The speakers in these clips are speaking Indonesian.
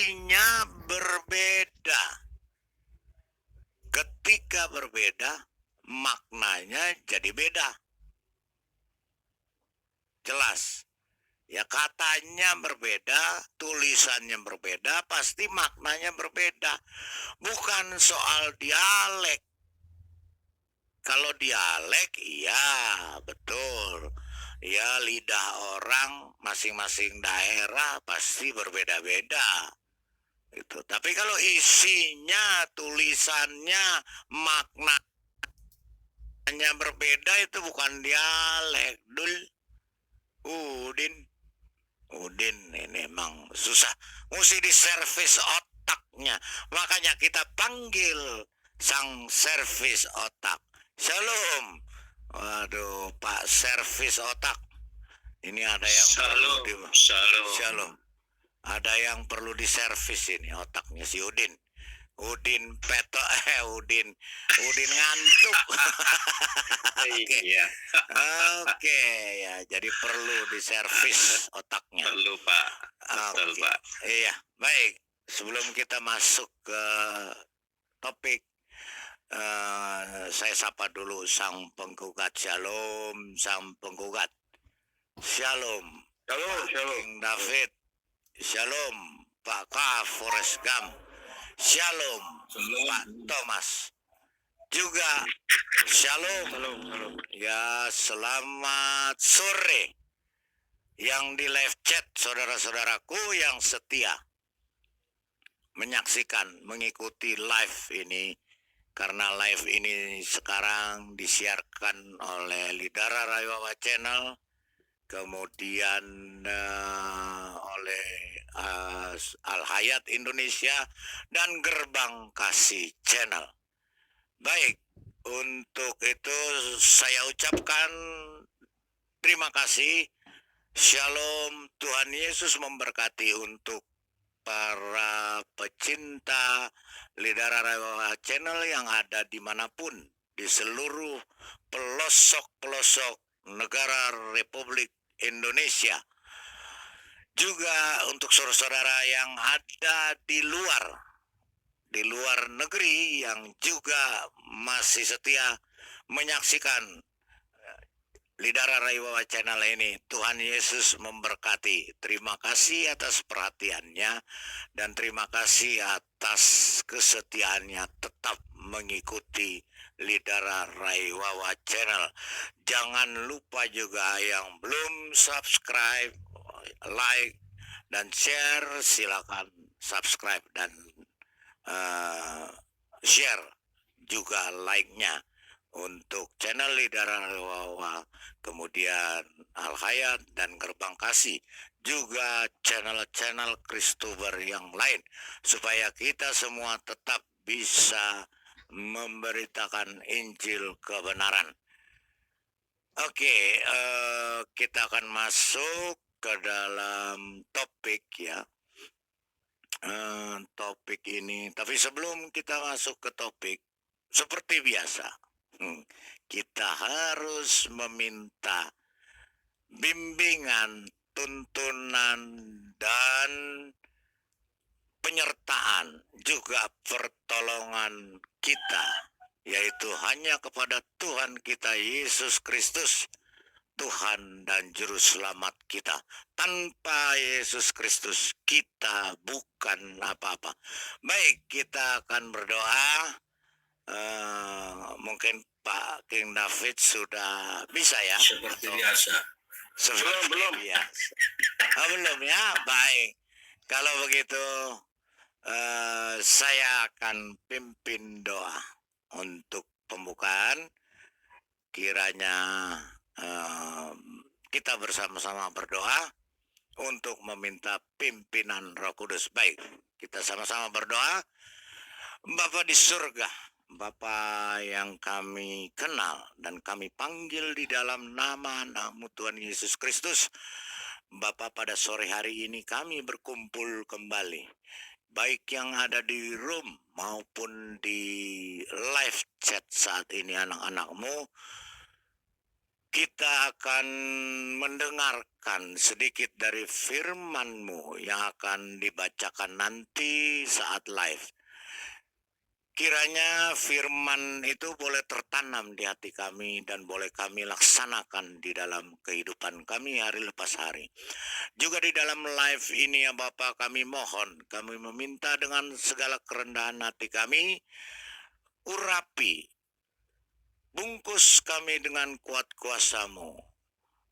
isinya berbeda. Ketika berbeda, maknanya jadi beda. Jelas. Ya katanya berbeda, tulisannya berbeda, pasti maknanya berbeda. Bukan soal dialek. Kalau dialek, iya betul. Ya lidah orang masing-masing daerah pasti berbeda-beda. Itu. Tapi kalau isinya, tulisannya, maknanya berbeda, itu bukan dialek, Dul. Udin ini emang susah. Mesti diservis otaknya. Makanya kita panggil sang servis otak. Shalom. Waduh, Pak servis otak. Ini ada yang Shalom. Ada yang perlu diservis ini otaknya si Udin. Udin ngantuk. Iya. Oke, ya, jadi perlu diservis otaknya. Perlu, Pak. Betul, Pak. Iya, baik. Sebelum kita masuk ke topik, saya sapa dulu sang penggugat. Shalom, sang penggugat. Shalom. Shalom. King David. Shalom, Pak K. Forrest Gump. Shalom, Pak Thomas. Juga shalom. Ya, selamat sore. Yang di live chat, saudara-saudaraku yang setia menyaksikan, mengikuti live ini. Karena live ini sekarang disiarkan oleh Lidara Raywawa Channel, kemudian oleh Al Hayat Indonesia dan Gerbang Kasih Channel. Baik, untuk itu saya ucapkan terima kasih. Shalom, Tuhan Yesus memberkati untuk para pecinta Lidara Raywawa Channel yang ada dimanapun di seluruh pelosok-pelosok negara Republik Indonesia. Juga untuk saudara-saudara yang ada di luar negeri yang juga masih setia menyaksikan Lidara Raywawa Channel ini. Tuhan Yesus memberkati. Terima kasih atas perhatiannya dan terima kasih atas kesetiaannya tetap mengikuti Lidara Raywawa Channel. Jangan lupa juga yang belum subscribe, like dan share, silakan subscribe dan share juga like-nya untuk channel Lidara Raywawa, kemudian Al Hayat dan Gerbang Kasih, juga channel-channel Kristober yang lain, supaya kita semua tetap bisa memberitakan Injil kebenaran. Oke, kita akan masuk ke dalam topik ya. Topik ini, tapi sebelum kita masuk ke topik, seperti biasa, kita harus meminta bimbingan, tuntunan, dan penyertaan, juga pertolongan kita, yaitu hanya kepada Tuhan kita Yesus Kristus, Tuhan dan Juru Selamat kita. Tanpa Yesus Kristus kita bukan apa-apa. Baik, kita akan berdoa. Mungkin Pak King David sudah bisa ya? Seperti biasa. Belum biasa. Belum ya? Baik. Kalau begitu saya akan pimpin doa untuk pembukaan. Kiranya kita bersama-sama berdoa untuk meminta pimpinan Roh Kudus. Baik, kita sama-sama berdoa. Bapa di surga, Bapa yang kami kenal dan kami panggil di dalam nama-Mu Tuhan Yesus Kristus. Bapa, pada sore hari ini kami berkumpul kembali, baik yang ada di room maupun di live chat saat ini anak-anak-Mu. kita akan mendengarkan sedikit dari firman-Mu yang akan dibacakan nanti saat live. Kiranya firman itu boleh tertanam di hati kami dan boleh kami laksanakan di dalam kehidupan kami hari lepas hari. Juga di dalam live ini ya Bapa, kami mohon, kami meminta dengan segala kerendahan hati kami, urapi, bungkus kami dengan kuat kuasa-Mu.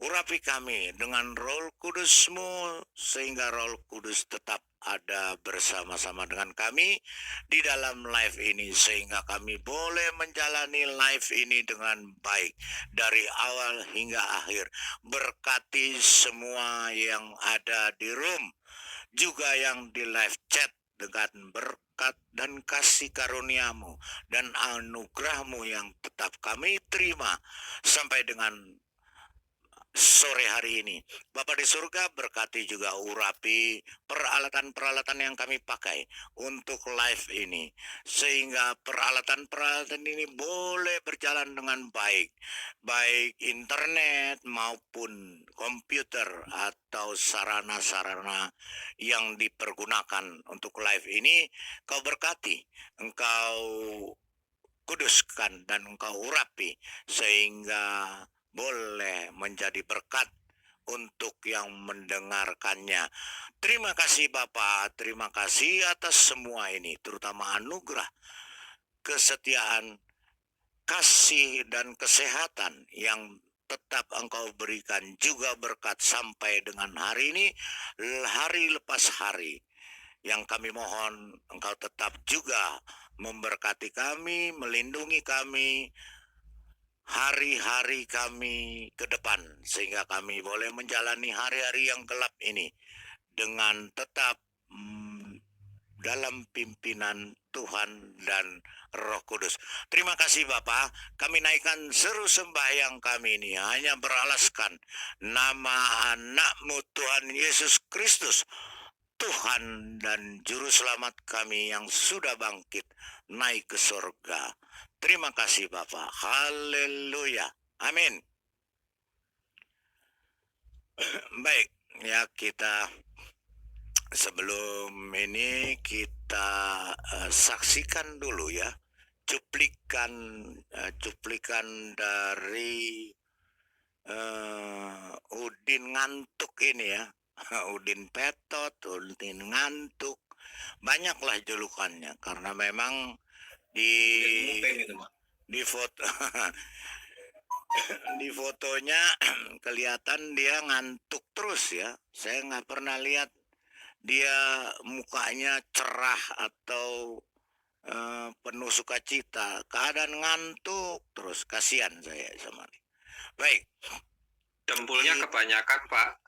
Urapi kami dengan Roh Kudus-Mu sehingga Roh Kudus tetap ada bersama-sama dengan kami di dalam live ini sehingga kami boleh menjalani live ini dengan baik dari awal hingga akhir. Berkati semua yang ada di room, juga yang di live chat dengan berkat dan kasih karunia-Mu dan anugerah-Mu yang tetap kami terima sampai dengan sore hari ini. Bapa di surga, berkati juga urapi peralatan-peralatan yang kami pakai untuk live ini. Sehingga peralatan-peralatan ini boleh berjalan dengan baik. Baik internet maupun komputer atau sarana-sarana yang dipergunakan untuk live ini. Kau berkati, Engkau kuduskan dan Engkau urapi sehingga boleh menjadi berkat untuk yang mendengarkannya. Terima kasih Bapa, terima kasih atas semua ini, terutama anugerah, kesetiaan, kasih dan kesehatan yang tetap Engkau berikan, juga berkat sampai dengan hari ini, hari lepas hari. Yang kami mohon Engkau tetap juga memberkati kami, melindungi kami, hari-hari kami ke depan sehingga kami boleh menjalani hari-hari yang gelap ini dengan tetap dalam pimpinan Tuhan dan Roh Kudus. Terima kasih Bapa, kami naikkan seru sembahyang kami ini hanya beralaskan nama anak-Mu Tuhan Yesus Kristus, Tuhan dan Juru Selamat kami yang sudah bangkit naik ke surga. Terima kasih Bapa. Haleluya. Amin. Baik, ya kita sebelum ini kita saksikan dulu ya cuplikan dari Udin ngantuk ini ya. Udin Petot, Udin ngantuk. Banyaklah julukannya karena memang di foto di fotonya kelihatan dia ngantuk terus ya. Saya nggak pernah lihat dia mukanya cerah atau penuh sukacita. Keadaan ngantuk terus, kasihan saya sama dia. Baik. Dempulnya kebanyakan, Pak.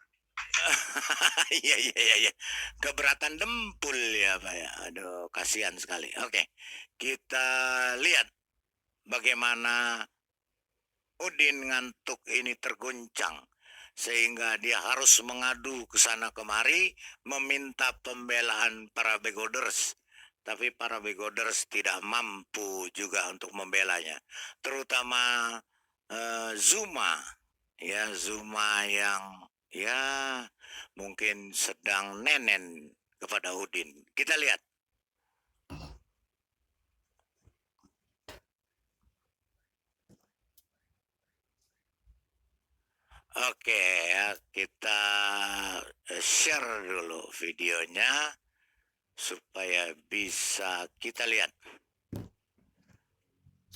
Iya. Keberatan dempul ya Pak ya. Aduh, kasihan sekali. Oke. Kita lihat bagaimana Udin ngantuk ini terguncang sehingga dia harus mengadu ke sana kemari meminta pembelaan para begoders. Tapi para begoders tidak mampu juga untuk membelanya. Terutama Zuma yang ya mungkin sedang nenen kepada Udin. Kita lihat. Oke ya, kita share dulu videonya supaya bisa kita lihat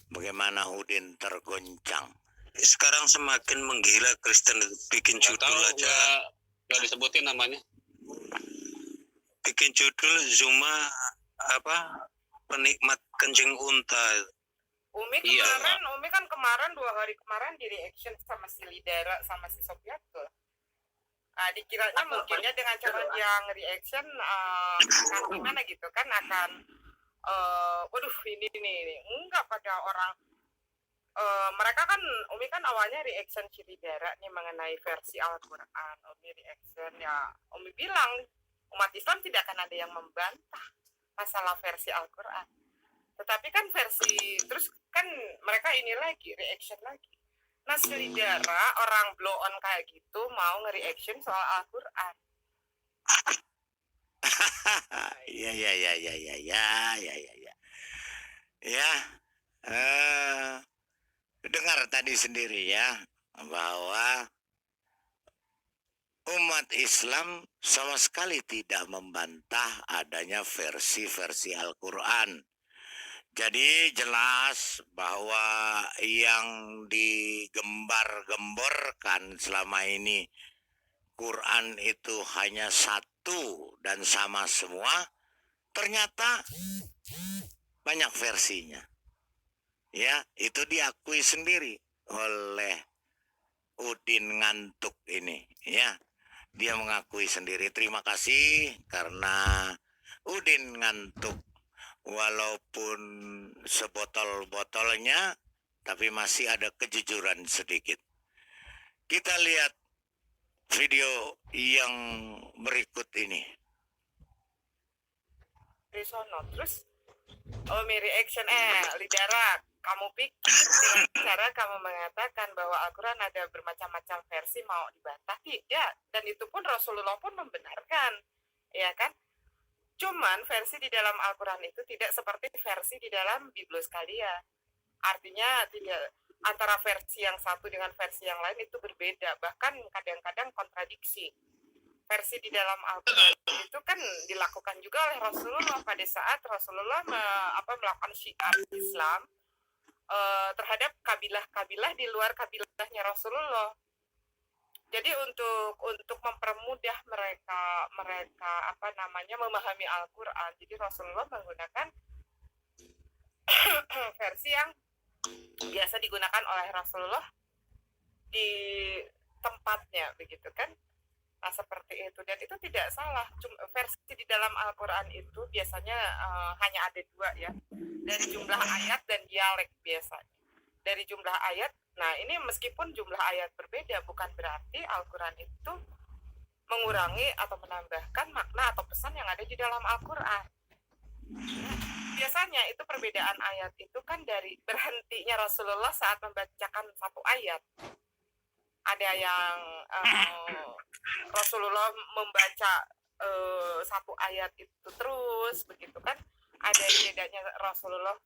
bagaimana Udin tergoncang. Sekarang semakin menggila Kristen, bikin judul aja. Gak disebutin namanya. Bikin judul Zuma penikmat kencing unta. Umi Iya, kan kemarin 2 hari kemarin di reaction sama si Lidera sama si Sofiat tuh. Nah, dikiranya mungkinnya dengan cara dia nge-reaction akan gimana gitu kan akan waduh ini enggak pada orang mereka kan Umi kan awalnya reaction si Lidera nih mengenai versi Al-Quran. Umi reaction ya Umi bilang umat Islam tidak akan ada yang membantah masalah versi Al-Quran. Tetapi kan versi terus kan mereka ini lagi reaction lagi. Mas Lidara, orang blow on kayak gitu mau nge-reaction soal Al-Quran. Ya, ya, ya, ya, ya, ya, ya, ya, ya. Ya, eh, dengar tadi sendiri ya, bahwa umat Islam sama sekali tidak membantah adanya versi-versi Al-Quran. Jadi jelas bahwa yang digembar-gemborkan selama ini Quran itu hanya satu dan sama semua, ternyata banyak versinya. Ya, itu diakui sendiri oleh Udin Ngantuk ini, ya. Dia mengakui sendiri. Terima kasih karena Udin Ngantuk, walaupun sebotol-botolnya, tapi masih ada kejujuran sedikit. Kita lihat video yang berikut ini. Di sono. Terus reaction Lidara, kamu pikir dengan cara kamu mengatakan bahwa Al-Quran ada bermacam-macam versi mau dibantah? Tidak. Dan itu pun Rasulullah pun membenarkan, ya kan? Cuman versi di dalam Al-Quran itu tidak seperti versi di dalam Biblos kalian. Artinya tidak, antara versi yang satu dengan versi yang lain itu berbeda, bahkan kadang-kadang kontradiksi. Versi di dalam Al-Quran itu kan dilakukan juga oleh Rasulullah pada saat Rasulullah melakukan syiar Islam terhadap kabilah-kabilah di luar kabilahnya Rasulullah. Jadi untuk mempermudah mereka memahami Al-Quran, jadi Rasulullah menggunakan versi yang biasa digunakan oleh Rasulullah di tempatnya, begitu kan? Nah, seperti itu. Dan itu tidak salah. Versi di dalam Al-Quran itu biasanya hanya ada dua ya. Dari jumlah ayat dan dialek biasanya. Dari jumlah ayat, nah ini meskipun jumlah ayat berbeda, bukan berarti Al-Quran itu mengurangi atau menambahkan makna atau pesan yang ada di dalam Al-Quran. Biasanya itu perbedaan ayat itu kan dari berhentinya Rasulullah saat membacakan satu ayat. Ada yang Rasulullah membaca satu ayat itu terus, begitu kan? Ada jedanya Rasulullah,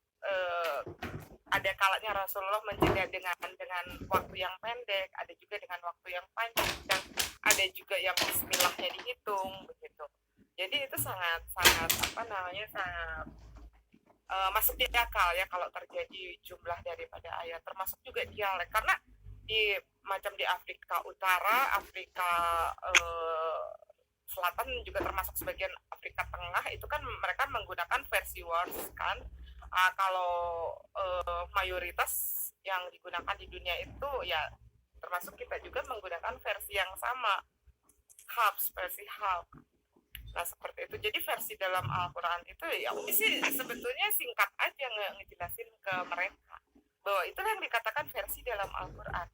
ada kalanya Rasulullah menjeda dengan waktu yang pendek, ada juga dengan waktu yang panjang, dan ada juga yang bismillahnya dihitung, begitu. Jadi itu sangat masuk di akal ya kalau terjadi jumlah daripada ayat, termasuk juga dialek, karena di Afrika Utara, Afrika Selatan, juga termasuk sebagian Afrika Tengah, itu kan mereka menggunakan versi Wars kan. Kalau mayoritas yang digunakan di dunia itu ya termasuk kita juga menggunakan versi yang sama, versi Hub. Nah seperti itu. Jadi versi dalam Al-Quran itu ya sih sebetulnya singkat aja ngejelasin ke mereka bahwa itulah yang dikatakan versi dalam Al-Quran.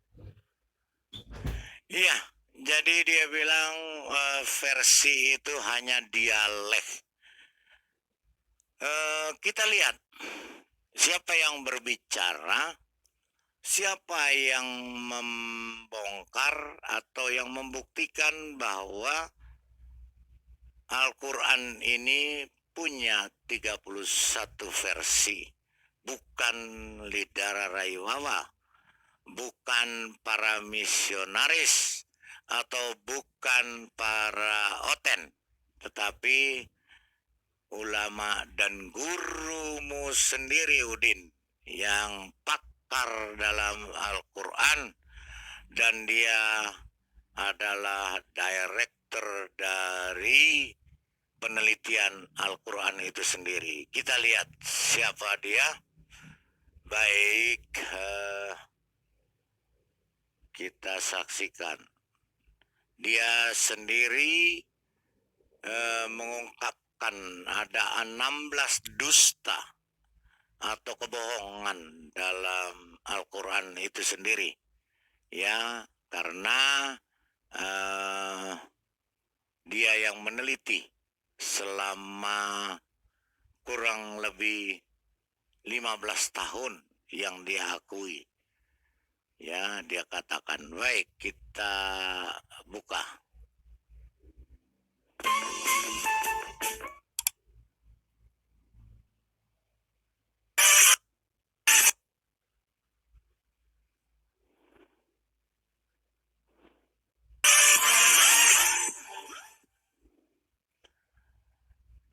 Iya, jadi dia bilang versi itu hanya dialek. Kita lihat siapa yang berbicara, siapa yang membongkar atau yang membuktikan bahwa Al-Quran ini punya 31 versi. Bukan Lidara Rayuwawa, bukan para misionaris, atau bukan para oten, tetapi ulama dan gurumu sendiri Udin, yang pakar dalam Al-Quran, dan dia adalah direktur dari penelitian Al-Quran itu sendiri. Kita lihat siapa dia. Baik, kita saksikan. Dia sendiri mengungkapkan ada 16 dusta atau kebohongan dalam Al-Quran itu sendiri. Ya, karena dia yang meneliti selama kurang lebih 15 tahun yang dia akui. Ya, dia katakan, baik, kita buka.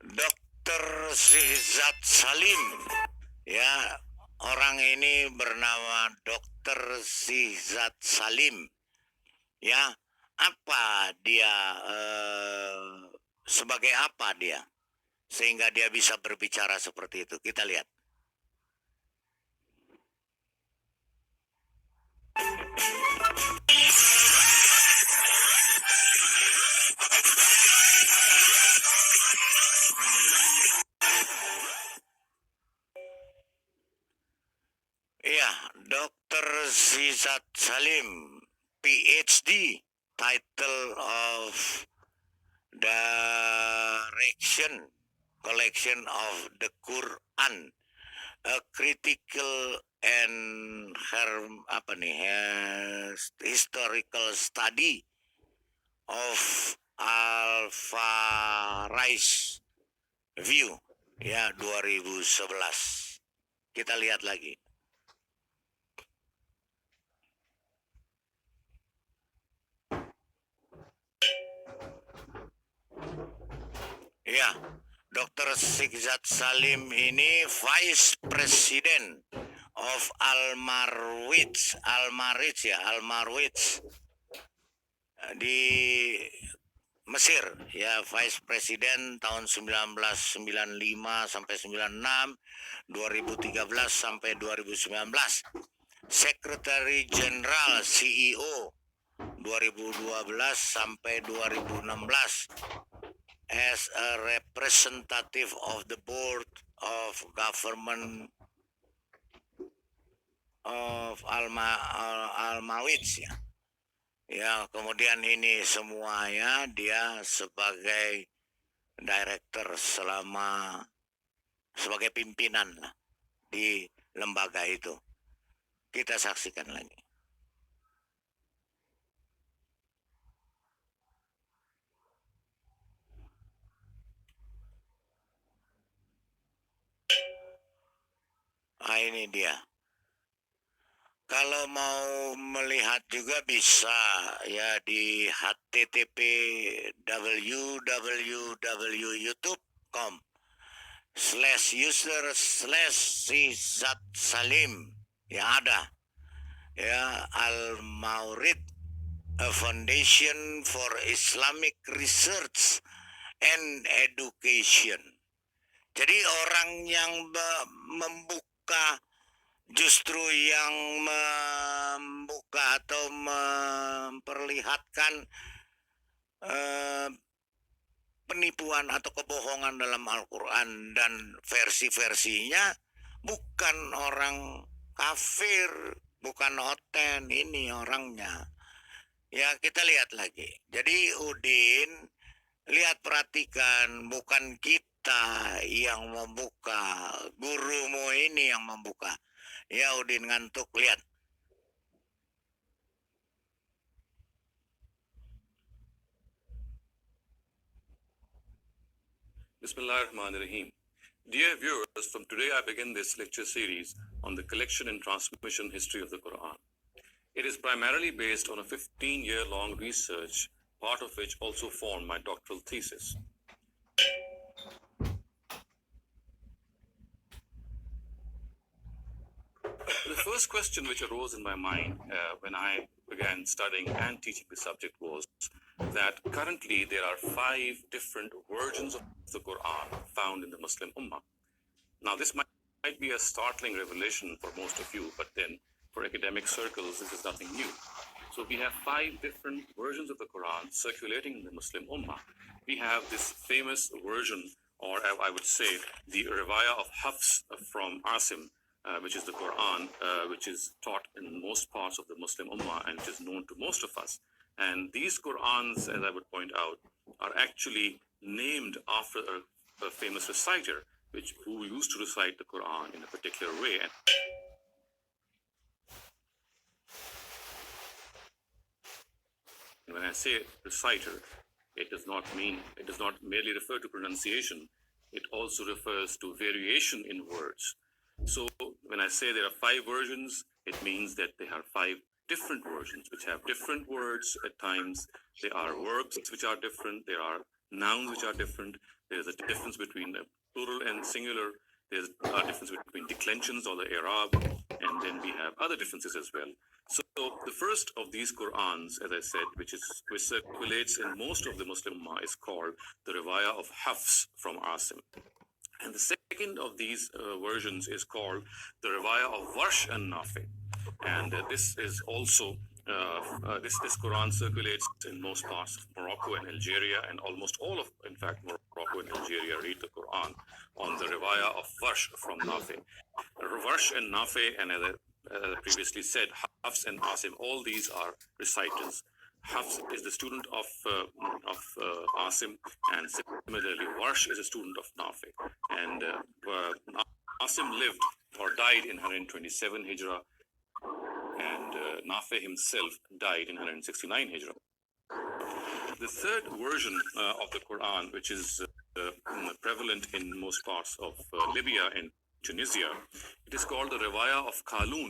Dr. Zizat Salim, ya, orang ini bernama Dr. Zizat Salim. Ya, apa dia, sebagai apa dia, sehingga dia bisa berbicara seperti itu? Kita lihat. Iya, Dr. Zizat Salim, PhD, title of Direction, Collection of the Quran, a critical and historical study of Al-Farais View, ya, 2011. Kita lihat lagi. Ya, Dr. Zizat Salim ini Vice President of Al-Marwitz di Mesir, ya, Vice President tahun 1995 sampai 96, 2013 sampai 2019. Secretary General CEO 2012 sampai 2016. As a representative of the board of government of Al-Mawitz, ya. Ya, kemudian ini semuanya dia sebagai director sebagai pimpinan lah di lembaga itu. Kita saksikan lagi. Ini dia. Kalau mau melihat juga bisa, ya, di http www.youtube.com/user/Zizat Salim, ya, ada, ya, Al-Mawrid, a Foundation for Islamic Research and Education. Jadi orang yang membuka, justru yang membuka atau memperlihatkan penipuan atau kebohongan dalam Al-Quran dan versi-versinya bukan orang kafir, bukan oten, ini orangnya. Ya, kita lihat lagi. Jadi Udin, lihat, perhatikan, bukan kita yang membuka, gurumu ini yang membuka. Ya, Udin ngantuk, lihat. Bismillahirrahmanirrahim. Dear viewers, from today I begin this lecture series on the collection and transmission history of the Quran. It is primarily based on a 15-year-long research, part of which also formed my doctoral thesis. The first question which arose in my mind when I began studying and teaching the subject was that currently there are 5 different versions of the Quran found in the Muslim Ummah. Now, this might be a startling revelation for most of you, but then for academic circles, this is nothing new. So we have 5 different versions of the Quran circulating in the Muslim Ummah. We have this famous version, or I would say the Riwayah of Hafs from Asim, which is the Quran, which is taught in most parts of the Muslim Ummah and it is known to most of us. And these Qurans, as I would point out, are actually named after a famous reciter who used to recite the Quran in a particular way. when I say reciter, it does not merely refer to pronunciation. It also refers to variation in words. So when I say there are 5 versions, it means that there are 5 different versions which have different words at times. There are verbs which are different. There are nouns which are different. There's a difference between the plural and singular. There's a difference between declensions or the i'rab, and then we have other differences as well. So the first of these Qur'ans, as I said, which circulates in most of the Muslim Ummah, is called the Riwayah of Hafs from Asim. And the second of these versions is called the Riwayah of Warsh and Nafi. And this is also, this Quran circulates in most parts of Morocco and Algeria, and almost all of, in fact, Morocco and Algeria read the Quran on the Riwayah of Warsh from Nafi. Warsh and Nafi, and as I previously said, Hafs and Asim, all these are reciters. Hafs is the student of Asim, and similarly, Warsh is a student of Nafi. And Asim lived or died in 127 Hijrah, and Nafi himself died in 169 Hijrah. The third version of the Quran, which is prevalent in most parts of Libya and Tunisia, it is called the Riwayah of Qalun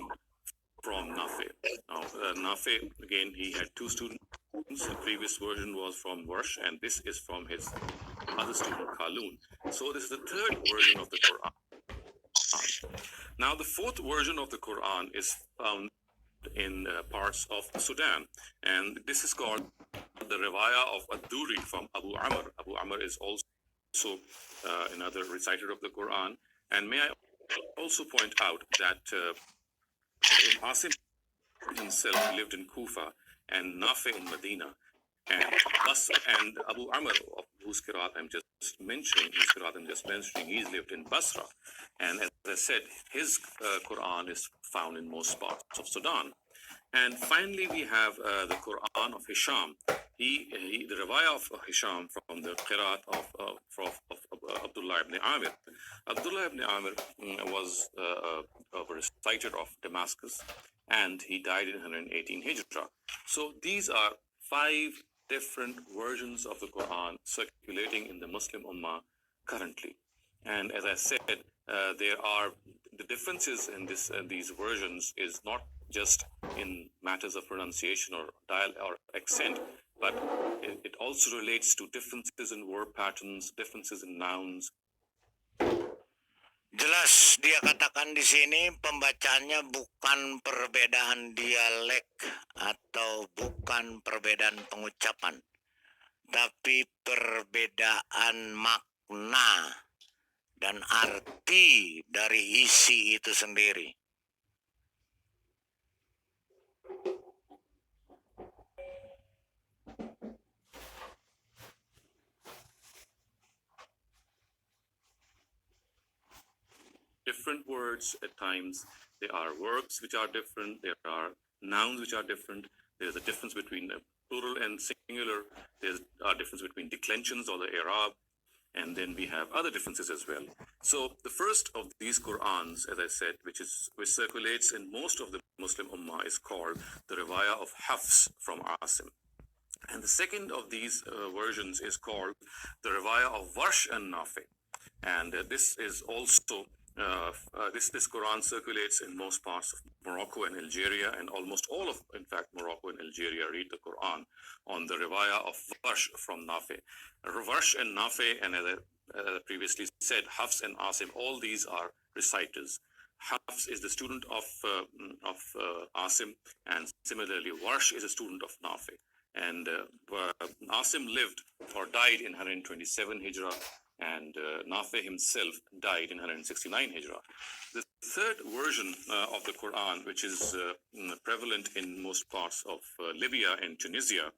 from Nafi. Now, Nafi, again, he had 2 students. The previous version was from Warsh, and this is from his other student, Qalun. So this is the third version of the Quran. Now, the fourth version of the Quran is found in parts of Sudan, and this is called the Riwayah of Ad-Duri from Abu Amr. Abu Amr is also another reciter of the Quran. And may I also point out that Asim himself lived in Kufa and Nafi in Medina, and Abu Amr, whose Qiraat I'm just mentioning, he's lived in Basra. And as I said, his Quran is found in most parts of Sudan. And finally, we have the Quran of Hisham. The Riwayah of Hisham from the Qiraat of Abdullah ibn Amir. Abdullah ibn Amir was a reciter of Damascus, and he died in 118 Hijrah. So these are 5 different versions of the Quran circulating in the Muslim Ummah currently. And as I said, there are the differences in these versions is not just in matters of pronunciation or or accent, but it also relates to differences in word patterns, differences in nouns. Jelas dia katakan di sini pembacaannya bukan perbedaan dialek atau bukan perbedaan pengucapan, tapi perbedaan makna dan arti dari isi itu sendiri. Different words at times. There are verbs which are different. There are nouns which are different. There's a difference between plural and singular. There's a difference between declensions or the i'rab. And then we have other differences as well. So the first of these Qur'ans, as I said, which circulates in most of the Muslim Ummah, is called the Riwayah of Hafs from Asim. And the second of these versions is called the Riwayah of Warsh and Nafi. And this is also this Quran circulates in most parts of Morocco and Algeria, and almost all of, in fact, Morocco and Algeria read the Quran on the Riwayah of Warsh from Nafi. Warsh and Nafi, and as I previously said, Hafs and Asim, all these are reciters. Hafs is the student of Asim, and similarly, Warsh is a student of Nafi. And Asim lived or died in 127 Hijrah, and Nafi himself died in 169 Hijrah. The third version of the Quran, which is prevalent in most parts of Libya and Tunisia,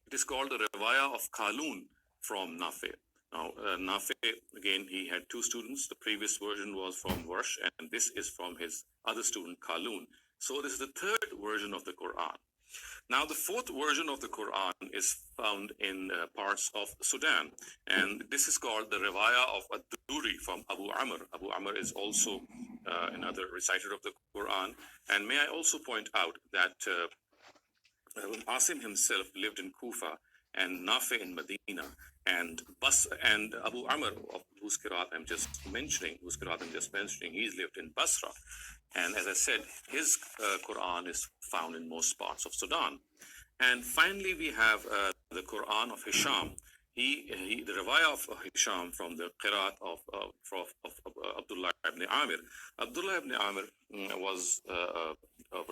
it is called the Riwayah of Qalun from Nafi. Now, Nafi, again, he had 2 students. The previous version was from Warsh, and this is from his other student, Qalun. So this is the third version of the Quran. Now, the fourth version of the Quran is found in parts of Sudan, and this is called the Riwayah of Ad-Duri from Abu Amr. Abu Amr is also another reciter of the Quran. And may I also point out that Asim himself lived in Kufa, and Nafi in Medina, and Abu Amr, of whose qiraat I'm just mentioning, he's lived in Basra. And as I said, his Quran is found in most parts of Sudan. And finally, we have the Quran of Hisham. The riwayah of Hisham from the qiraat of Abdullah ibn Amir. Abdullah ibn Amir was a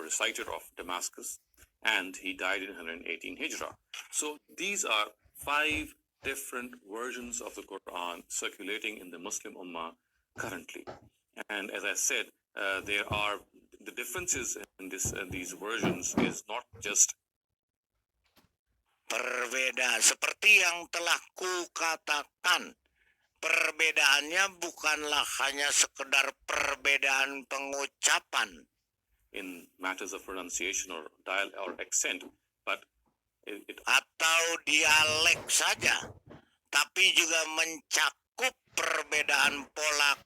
reciter of Damascus, and he died in 118 Hijrah. So these are 5 different versions of the Quran circulating in the Muslim Ummah currently. And as I said, there are the differences in these versions is not just Perbedaan seperti yang telah kukatakan, perbedaannya bukanlah hanya sekedar perbedaan pengucapan in matters of pronunciation or or accent, but it atau dialek saja, tapi juga mencakup perbedaan pola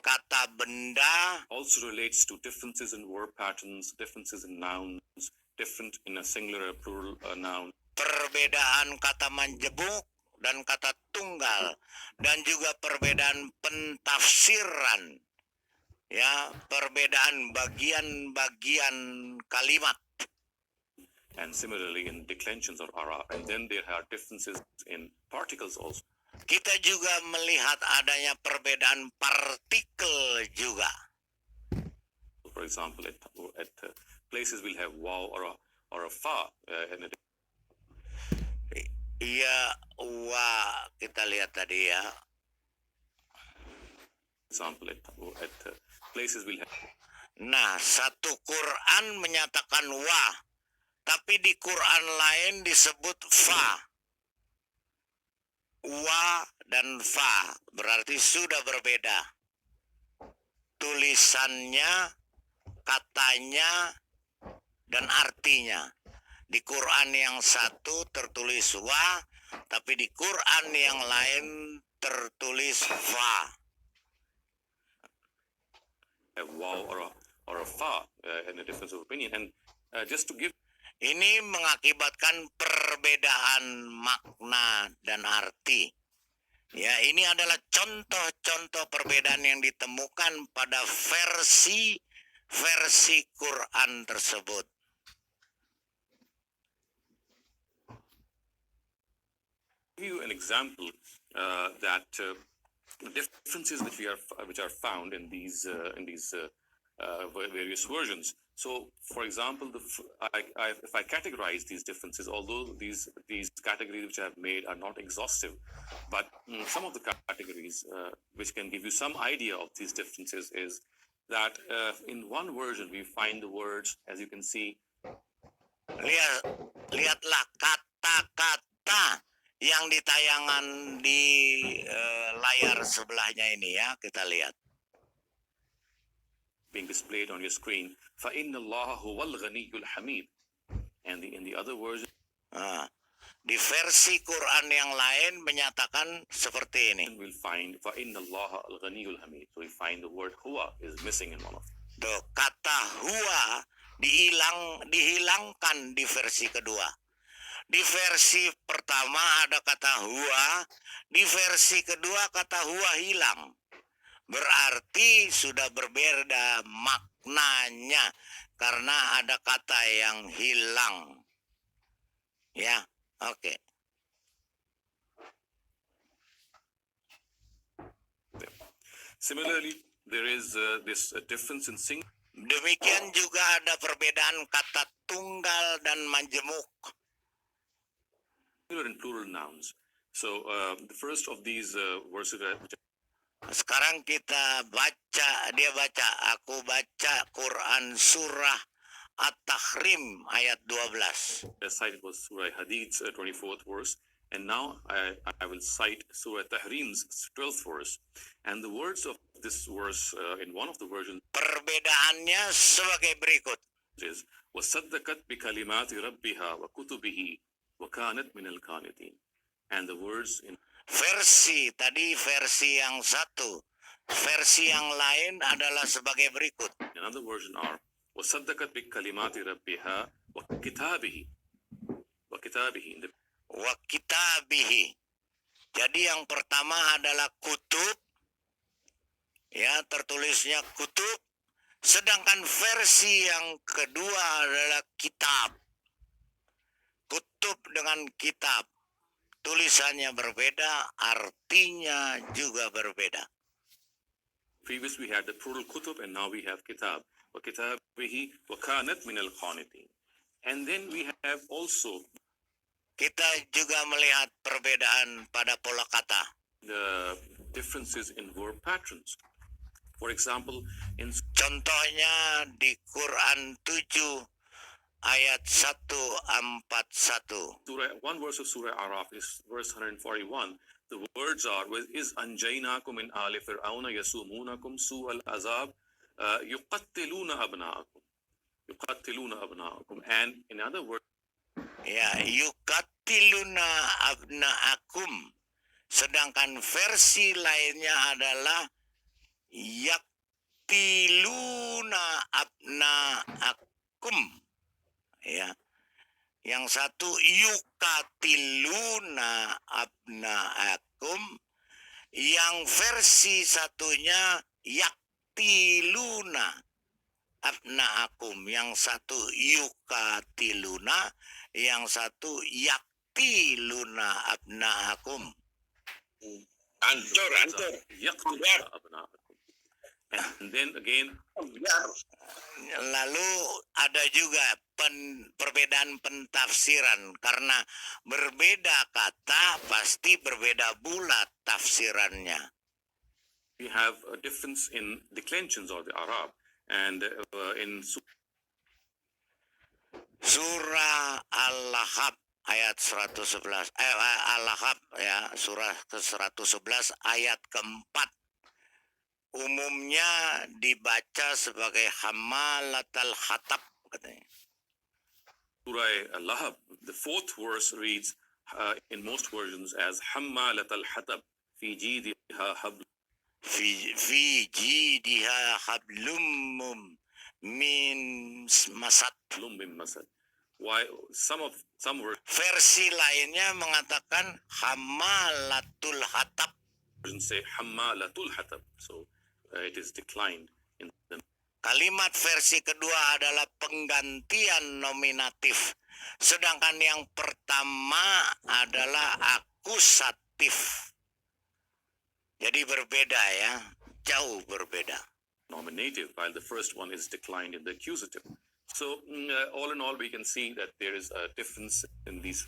kata benda, also relates to differences in verb patterns, differences in nouns, different in a singular or plural noun, perbedaan kata menjebuk dan kata tunggal, dan juga perbedaan pentafsiran, ya, perbedaan bagian-bagian kalimat. and similarly in declensions or ara. And then there are differences in particles also. Kita juga melihat adanya perbedaan partikel juga. For example, at places we'll have waw or a fa, and Iya, kita lihat tadi ya. example at places we'll have. Nah, satu Quran menyatakan wa, tapi di Quran lain disebut fa. Wa dan fa berarti sudah berbeda. Tulisannya, katanya, dan artinya. Di Quran yang satu tertulis wa, tapi di Quran yang lain tertulis fa. A waw or a fa, and a difference of opinion. And just to give Ini mengakibatkan perbedaan makna dan arti. Ya, ini adalah contoh-contoh perbedaan yang ditemukan pada versi Quran tersebut. give you an example that differences which are found in these various versions. So, for example, if I categorize these differences, although these categories which I have made are not exhaustive, but some of the categories which can give you some idea of these differences is that in one version we find the words, as you can see, Lihatlah kata-kata yang di tayangan di layar sebelahnya ini ya, kita lihat. being displayed on your screen, فَإِنَّ اللَّهَ هُوَ الْغَنِيُّ الْحَمِيدُ. And in the other version, di versi Quran yang lain menyatakan seperti ini. we'll find فَإِنَّ اللَّهَ الْغَنِيُّ الْحَمِيدُ. So we find the word huwa is missing in one of them. Tuh, kata huwa dihilangkan di versi kedua. Di versi pertama ada kata huwa, di versi kedua kata huwa hilang. Berarti sudah berbeda maknanya karena ada kata yang hilang. Ya, oke. Similarly, there is this difference in singular Demikian juga ada perbedaan kata tunggal dan majemuk. and plural nouns. So the first of these verses which Sekarang kita baca, aku baca Quran surah At-Tahrim ayat 12. I cited was Surah Hadid's 24th verse, and now I will cite Surah Tahrim's 12th verse. And the words of this verse in one of the versions Perbedaannya sebagai berikut. is وَصَدَّقَتْ بِكَلِمَاتِ رَبِّهَا وَكُتُبِهِ وَكَانَتْ مِنَ الْقَانِتِينَ. And the words in Versi yang satu, versi yang lain adalah sebagai berikut. another version are وَصَدَّقَتْ بِكَلِمَاتِ رَبِّهَا وكتابه وكتابه in the wa kitabihi. Jadi yang pertama adalah kutub, ya tertulisnya kutub, sedangkan versi yang kedua adalah kitab. Kutub dengan kitab, tulisannya berbeda, artinya juga berbeda. previous we had the plural kutub and now we have kitab وكتابه وكانت من القانتين. And then we have also Kita juga melihat perbedaan pada pola kata. the differences in verb patterns. For example, in Contohnya di Quran 7 ayat 141. Surah, one verse of Surah Araf is verse 141. The words are, is anjaynakum min ali fir'auna yasumunakum su'al azab yuqattiluna abna'akum. And in other words, Ya, yukatiluna abna'akum. Sedangkan versi lainnya adalah yaktiluna abna'akum. Ya. Yang satu yukatiluna abna'akum. Yang versi satunya yaktiluna abna'akum. Yang satu yukatiluna, yang satu yaktiluna abna'akum. Ancur. yaqtuluna abna'akum. And then again, Lalu ada juga perbedaan pentafsiran, karena berbeda kata pasti berbeda pula tafsirannya. we have a difference in declensions or the Arab. And in Surah Al-Lahab ayat 111, Al-Lahab ya, surah ke-111 ayat keempat. Umumnya dibaca sebagai Hamalatal Hatab katanya. Surah Al-Lahab, the fourth verse reads in most versions as Hammalat al-Hatab fi jidiha habl. Fi jidiha hablum min masad. Min masad. Why some versions Versi lainnya mengatakan Hamalatul Hatab. say Hammalatul Hatab. So it is declined in the Kalimat versi kedua adalah penggantian nominatif. Sedangkan yang pertama adalah akusatif. Jadi berbeda ya, jauh berbeda. nominative, while the first one is declined in the accusative. So all in all, we can see that there is a difference in these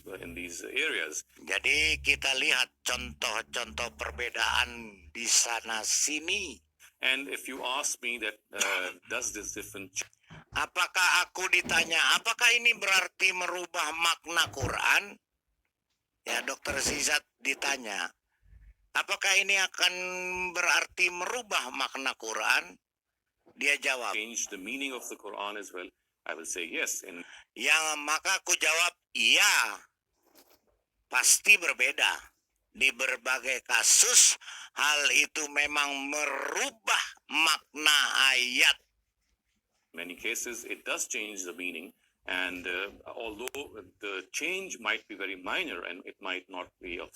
areas. Jadi kita lihat contoh-contoh perbedaan di sana sini. And if you ask me that does this difference Apakah aku ditanya, apakah ini berarti merubah makna Quran? Ya, Dr. Zizat ditanya, apakah ini akan berarti merubah makna Quran? Dia jawab, change the meaning of the Quran as well? I will say yes. And maka aku jawab, iya, pasti berbeda. Di berbagai kasus, hal itu memang merubah makna ayat. in many cases, it does change the meaning. And although the change might be very minor and it might not be of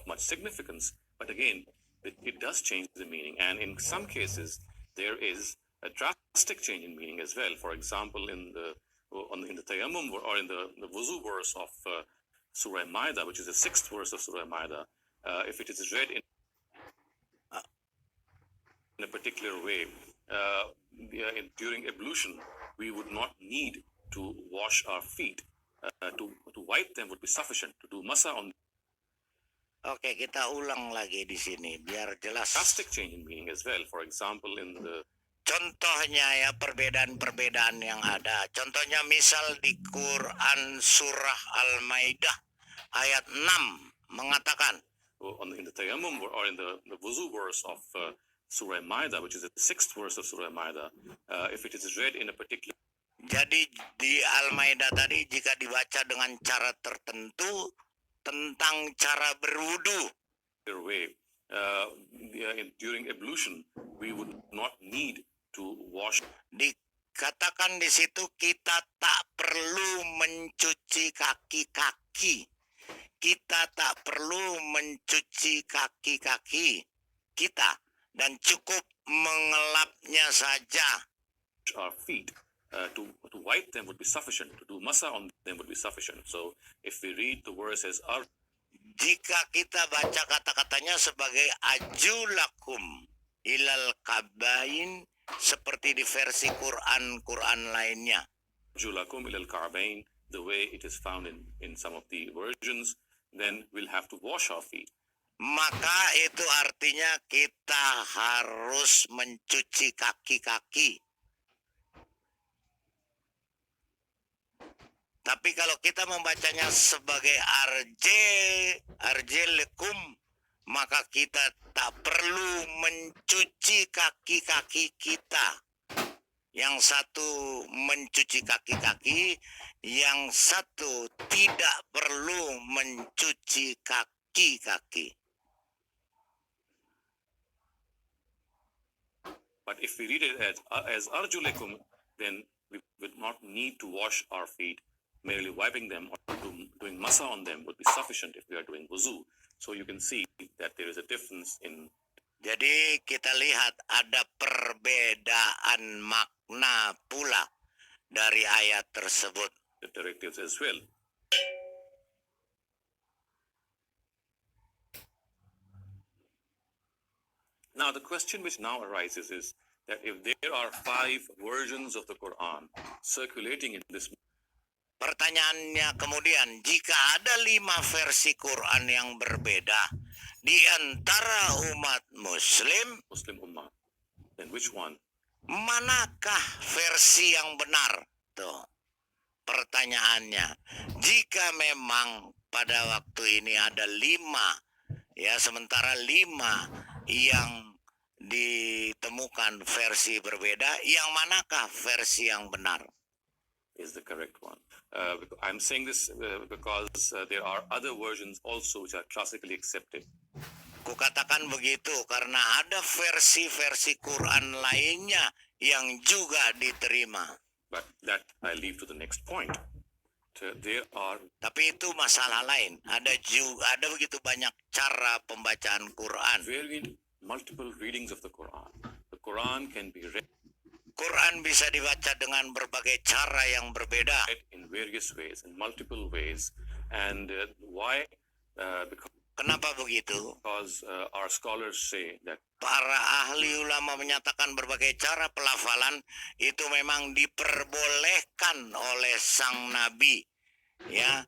much significance, but again, it does change the meaning. And in some cases, there is a drastic change in meaning as well. For example, in the Tayammum or in the Wuzu verse of Surah Maida, which is the 6th verse of Surah Maida, if it is read in a particular way, during ablution, we would not need to wash our feet. To wipe them would be sufficient. To do masa on Oke, kita ulang lagi di sini biar jelas. drastic change in meaning as well. For example, in the Contohnya ya, perbedaan-perbedaan yang ada. Contohnya misal di Quran surah Al-Maidah ayat 6 mengatakan, in the Tayammum or in the Wuzu verse of Surah Maida, which is the 6th verse of Surah Maida, if it is read in a particular jadi di Al-Maidah tadi jika dibaca dengan cara tertentu tentang cara berwudu. way, during ablution, we would not need to wash. Dikatakan di situ kita tak perlu mencuci kaki-kaki. Kita tak perlu mencuci kaki-kaki kita dan cukup mengelapnya saja. Our feet, to wipe them would be sufficient. To do masa on them would be sufficient. So if we read the verse as Jika kita baca kata-katanya sebagai ajulakum ilal kabain seperti di versi Quran lainnya. Julakum ilal ka'bain, the way it is found in some of the versions, then we'll have to wash our feet. Maka itu artinya kita harus mencuci kaki-kaki. Tapi kalau kita membacanya sebagai arjelekum, maka kita tak perlu mencuci kaki-kaki kita. Yang satu mencuci kaki-kaki, yang satu tidak perlu mencuci kaki-kaki. But if we read it as arjulekum, then we would not need to wash our feet. Merely wiping them or doing masa on them would be sufficient if we are doing wuzu. So you can see that there is a difference in. Jadi kita lihat ada perbedaan makna pula dari ayat tersebut. The directives as well. Now the question which now arises is that if there are 5 versions of the Quran circulating in this. Pertanyaannya kemudian, jika ada 5 versi Quran yang berbeda di antara umat Muslim, Muslim Ummah, then which one? Manakah versi yang benar? Tuh, pertanyaannya. Jika memang pada waktu ini ada 5, ya sementara 5 yang ditemukan versi berbeda, yang manakah versi yang benar? Is the correct one. I'm saying this because there are other versions also which are classically accepted. Kukatakan begitu karena ada versi-versi Quran lainnya yang juga diterima. But that I leave to the next point. There are. Tapi itu masalah lain. Ada begitu banyak cara pembacaan Quran. Very multiple readings of the Quran. The Quran can be read Quran bisa dibaca dengan berbagai cara yang berbeda. in various ways, in multiple ways. And why? Kenapa begitu? Because our scholars say that Para ahli ulama menyatakan berbagai cara pelafalan itu memang diperbolehkan oleh sang nabi. Ya,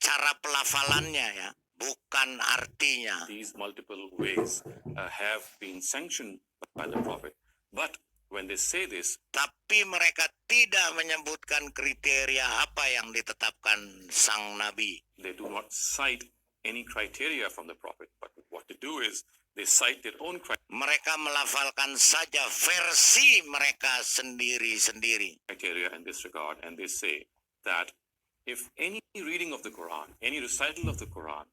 cara pelafalannya ya, bukan artinya. these multiple ways have been sanctioned by the Prophet. But when they say this, Tapi mereka tidak menyebutkan kriteria apa yang ditetapkan sang nabi. they do not cite any criteria from the Prophet. But what they do is they cite their own Mereka melafalkan saja versi mereka sendiri-sendiri. criteria in this regard, and they say that if any reading of the Quran, any recital of the Quran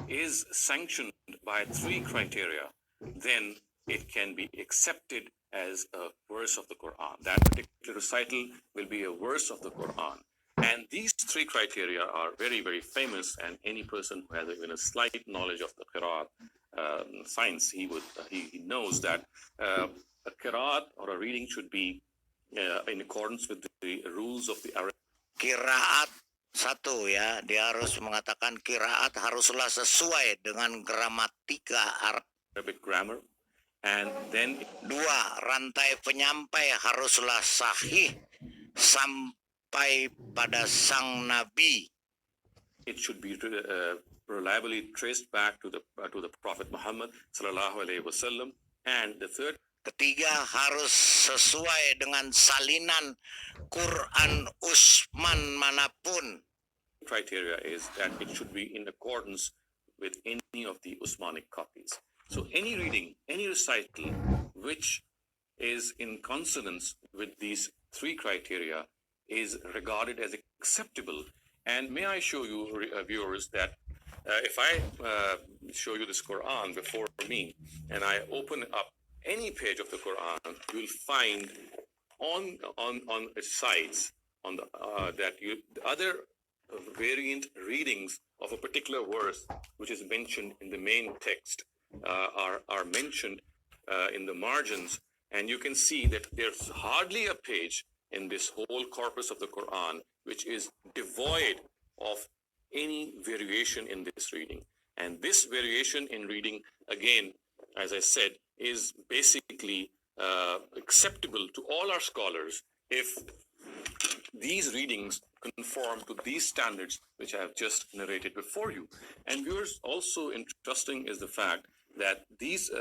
is sanctioned by 3 criteria, then it can be accepted as a verse of the Quran. That particular recital will be a verse of the Quran. And these 3 criteria are very, very famous, and any person who has even a slight knowledge of the Qiraat science, he knows that a Qiraat or a reading should be in accordance with the rules of the Kiraat satu ya, dia harus mengatakan kiraat haruslah sesuai dengan gramatika Arabic grammar. And then 2, rantai penyampai haruslah sahih sampai pada sang nabi. it should be reliably traced back to the Prophet Muhammad sallallahu alaihi wasallam. And the third 3, harus sesuai dengan salinan Quran Utsman manapun. criteria is that it should be in accordance with any of the Usmanic copies. So any reading, any recital which is in consonance with these 3 criteria is regarded as acceptable. And may I show you, viewers, that if I show you this Quran before me and I open up any page of the Quran, you'll find on its sides, on the other variant readings of a particular verse which is mentioned in the main text are mentioned in the margins, and you can see that there's hardly a page in this whole corpus of the Quran which is devoid of any variation in this reading. And this variation in reading, again, as I said, is basically acceptable to all our scholars if these readings conform to these standards which I have just narrated before you. And viewers, also interesting is the fact that these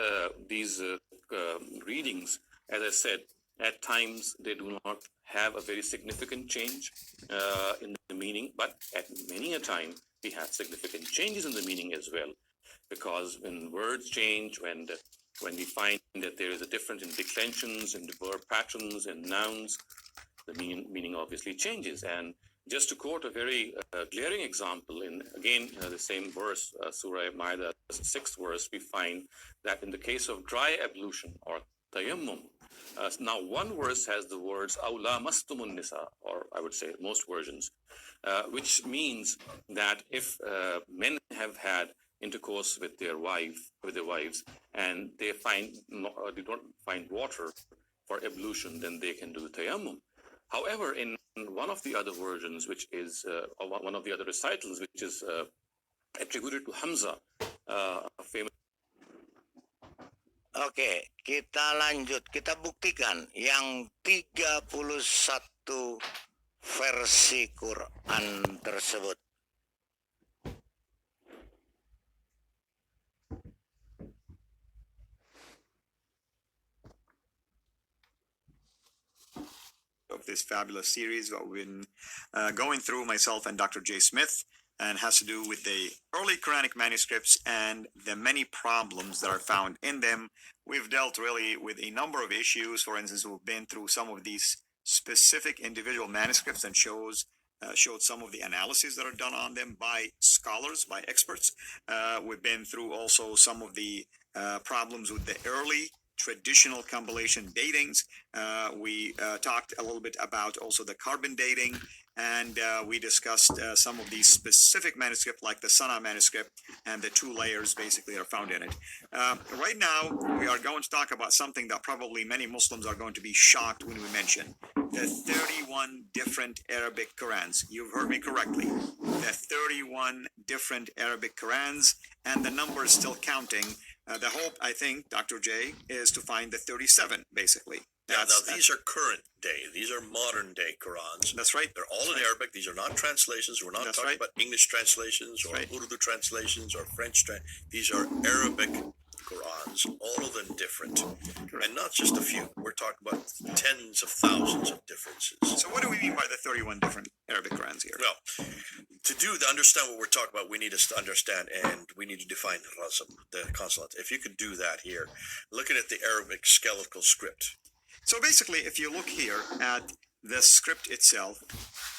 readings, as I said, at times they do not have a very significant change in the meaning, but at many a time we have significant changes in the meaning as well, because when words change, when we find that there is a difference in declensions, in the verb patterns, and nouns, the meaning obviously changes. And just to quote a very glaring example, in again the same verse, Surah Ma'idah, 6th verse, we find that in the case of dry ablution or tayammum, now one verse has the words "Aw lamastumun nisa," or I would say most versions, which means that if men have had intercourse with their wives, and they don't find water for ablution, then they can do tayammum. However, in one of the other versions, which is one of the other recitals, which is attributed to Hamza, a famous. Oke, kita lanjut. Kita buktikan yang 31 versi Quran tersebut. Of this fabulous series what we've been going through, myself and Dr. J. Smith, and has to do with the early Quranic manuscripts and the many problems that are found in them. We've dealt really with a number of issues. For instance, we've been through some of these specific individual manuscripts and showed some of the analyses that are done on them by scholars, by experts. We've been through also some of the problems with the early traditional compilation datings. We talked a little bit about also the carbon dating, and we discussed some of these specific manuscripts like the Sana manuscript and the 2 layers basically are found in it. Right now, we are going to talk about something that probably many Muslims are going to be shocked when we mention: the 31 different Arabic Qurans. You've heard me correctly. The 31 different Arabic Qurans, and the number is still counting. The hope, I think, Dr. J, is to find the 37, basically. Now these are current day. These are modern day Qurans. That's right. They're all in Arabic. These are not translations. We're not talking about English translations or Urdu translations or French. These are Arabic Qurans, all of them different. Correct. And not just a few. We're talking about tens of thousands of differences. So what do we mean by the 31 different Arabic Qurans here? Well, to understand what we're talking about, we need to understand, and we need to define rasm, the consonant. If you could do that here, looking at the Arabic skeletal script. So basically, if you look here at the script itself,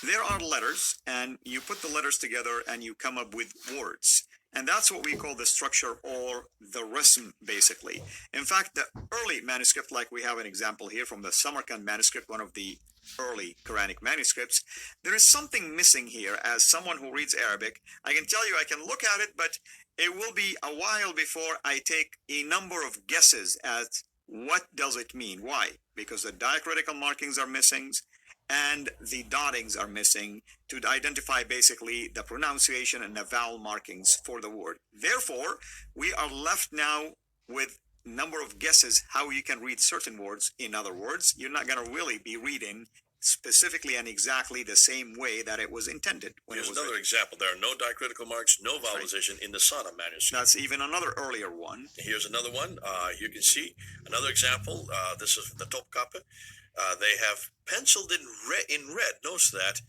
there are letters, and you put the letters together and you come up with words. And that's what we call the structure, or the rasm, basically. In fact, the early manuscript, like we have an example here from the Samarkand manuscript, one of the early Quranic manuscripts, there is something missing here. As someone who reads Arabic, I can tell you I can look at it, but it will be a while before I take a number of guesses at what does it mean. Why? Because the diacritical markings are missing, and the dottings are missing to identify basically the pronunciation and the vowel markings for the word. Therefore, we are left now with a number of guesses how you can read certain words. In other words, you're not going to really be reading specifically and exactly the same way that it was intended. Here's another example. There are no diacritical marks, no vowelization in the Sana manuscript. That's even another earlier one. Here's another one. You can see another example. This is the Topkapi. They have penciled in red. Notice that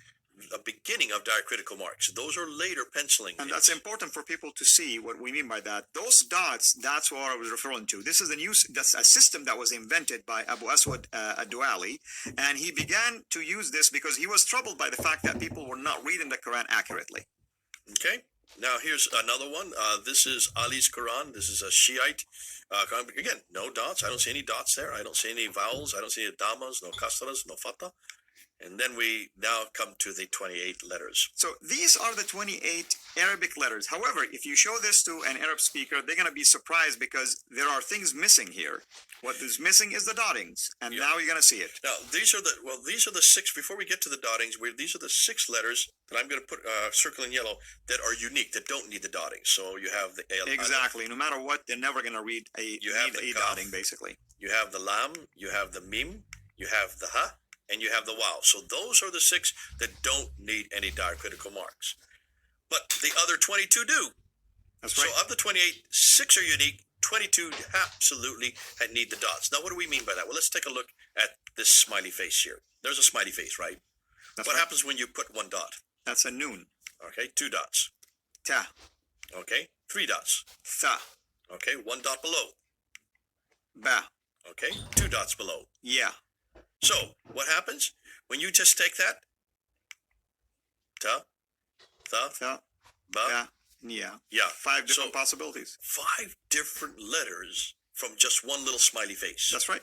a beginning of diacritical marks. Those are later penciling. And that's important for people to see what we mean by that. Those dots, that's what I was referring to. This is that's a system that was invented by Abu Aswad ad-Duali, and he began to use this because he was troubled by the fact that people were not reading the Quran accurately. Okay. Now here's another one. This is Ali's Quran. This is a Shiite. Again, no dots. I don't see any dots there. I don't see any vowels. I don't see any damas, no kasras, no fatha. And then we now come to the 28 letters. So these are the 28 Arabic letters. However, if you show this to an Arab speaker, they're going to be surprised because there are things missing here. What is missing is the dottings, and Yeah. now you're going to see it. Now, these are the six, before we get to the dottings, these are the 6 letters that I'm going to put circle in yellow that are unique, that don't need the dottings. So you have the al, Exactly. No matter what, they're never going to read You have need the a kaf. dotting, basically. you have the lam, you have the mim, you have the ha, and you have the wow. So those are the 6 that don't need any diacritical marks. But the other 22 do. That's So right. of the 28, 6 are unique, 22 absolutely need the dots. Now, what do we mean by that? Well, let's take a look at this smiley face here. There's a smiley face, right? That's What right. happens when you put 1 dot? That's a noon. Okay, 2 dots. Ta, Okay, 3 dots. tha, Okay, 1 dot below. ba, Okay, 2 dots below. yeah. So, what happens when you just take that? Ta, tha, Tha, ba, yeah. Yeah. yeah. 5 different So, possibilities. 5 different letters from just one little smiley face. That's right.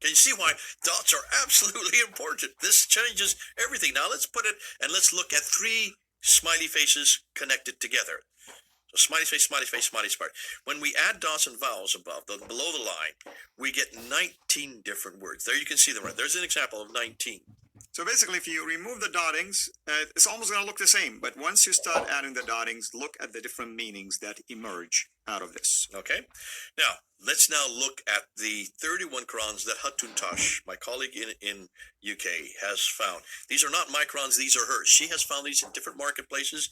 Can you see why dots are absolutely important? This changes everything. Now let's put it and let's look at 3 smiley faces connected together. So smiley face, smiley face, smiley face. When we add dots and vowels below the line, we get 19 different words. There you can see them right. There's an example of 19. So basically, if you remove the dottings, it's almost going to look the same. But once you start adding the dottings, look at the different meanings that emerge out of this. Okay. Now let's now look at the 31 Qurans that Hatun Tash, my colleague in UK, has found. These are not my Qurans; these are hers. She has found these in different marketplaces.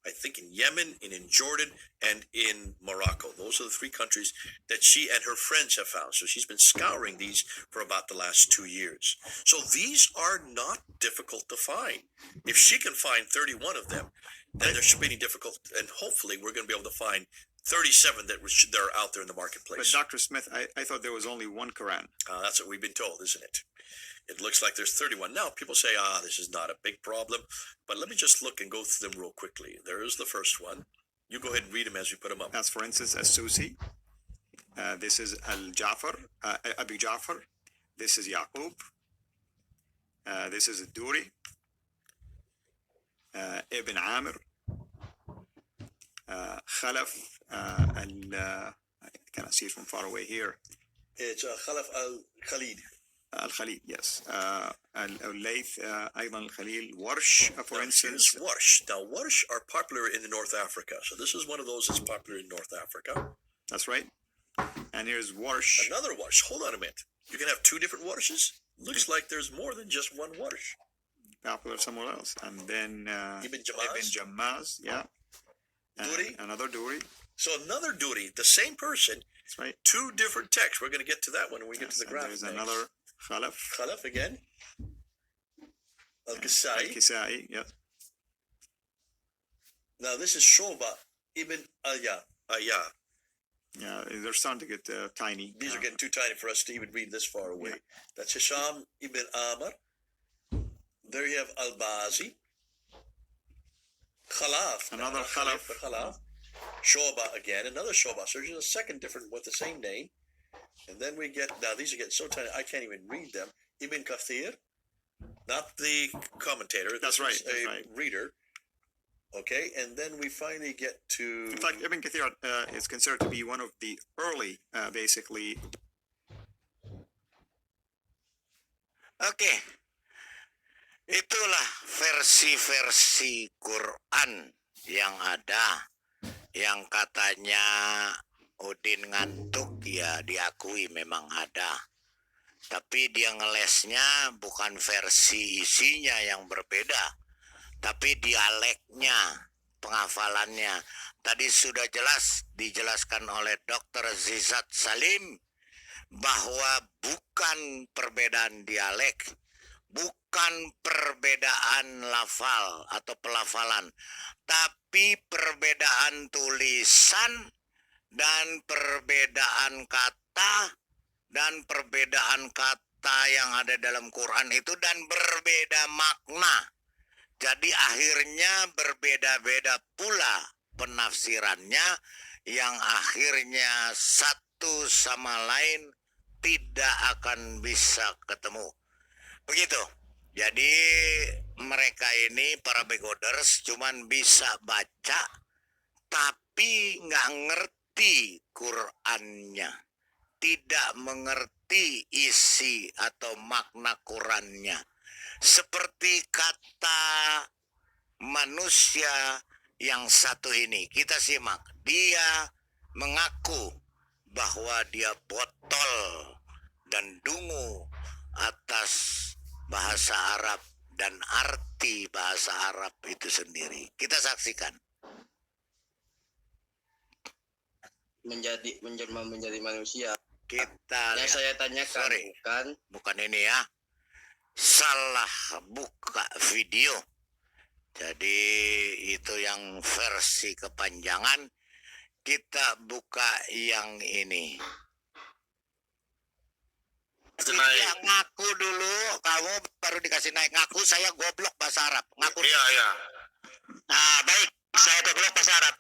I think in Yemen, in Jordan, and in Morocco. Those are the 3 countries that she and her friends have found. So she's been scouring these for about the last 2 years. So these are not difficult to find. If she can find 31 of them, then there should be any difficult, and hopefully we're going to be able to find 37 that are out there in the But marketplace. Dr. Smith, I thought there was only one Quran. That's what we've been told, isn't it? It looks like there's 31. Now, people say, this is not a big problem. But let me just look and go through them real quickly. There is the first one. You go ahead and read them as we put them up. As for instance, As-Susi. This is Al-Jafar, Abi Jafar. This is Yaqub. This is Duri. Ibn Amir. Khalaf. I cannot see it from far away here. It's Khalaf al-Khalid. Al-Khalil, yes. Al-Layth, أيضا الخليل. Warsh, for Now, instance. here's Warsh. Now, Warsh are popular in North Africa. So this is one of those that's popular in North Africa. That's right. And here's Warsh. Another Warsh. Hold on a minute. You can have 2 different Warshes? Looks like there's more than just one Warsh. Popular somewhere else. And then Ibn Jamaz. Ibn Jamaz, yeah. And Duri. another Duri. So another Duri, the same person, That's right. 2 different texts. We're going to get to that when we get Yes, to the and graph. there's next. another Khalaf. Khalaf again. Al-Qasai. Al-Kisai, yes. Now this is Shoba ibn Ayah. Yeah, they're starting to get tiny. These are getting too tiny for us to even read this far away. Yeah. That's Hisham ibn Amr. There you have Al-Bazi. Khalaf. Another Now, Khalaf. Khalaf. Shoba again. Another Shoba. So there's a second different with the same name. And then we get, now these are getting so tiny, I can't even read them. Ibn Kathir. Not the commentator. That's this right, is that's a right. reader. Okay, and then we finally get to... In fact, Ibn Kathir is considered to be one of the early, basically. Oke. Itulah versi-versi Quran yang ada. Yang katanya Udin ngantuk, ya diakui memang ada. Tapi dia ngelesnya bukan versi isinya yang berbeda, tapi dialeknya, penghafalannya. Tadi sudah jelas dijelaskan oleh Dr. Zizat Salim bahwa bukan perbedaan dialek, bukan perbedaan lafal atau pelafalan, tapi perbedaan tulisan dan perbedaan kata dan perbedaan kata yang ada dalam Quran itu dan berbeda makna. Jadi akhirnya berbeda-beda pula penafsirannya yang akhirnya satu sama lain tidak akan bisa ketemu. Begitu. Jadi mereka ini para begoders cuman bisa baca tapi nggak ngerti Qurannya, tidak mengerti isi atau makna Qurannya. Seperti kata manusia yang satu ini, kita simak. Dia mengaku bahwa dia botol dan dungu atas bahasa Arab dan arti bahasa Arab itu sendiri. Kita saksikan. menjadi manusia. Kita Yang lihat. saya tanyakan Sorry. bukan Ini ya. Salah buka video. Jadi itu yang versi kepanjangan. Kita buka yang ini. Ya, ngaku dulu, kamu baru dikasih naik. Ngaku saya goblok bahasa Arab. Ngaku. Iya, iya. Nah, baik. Saya goblok bahasa Arab.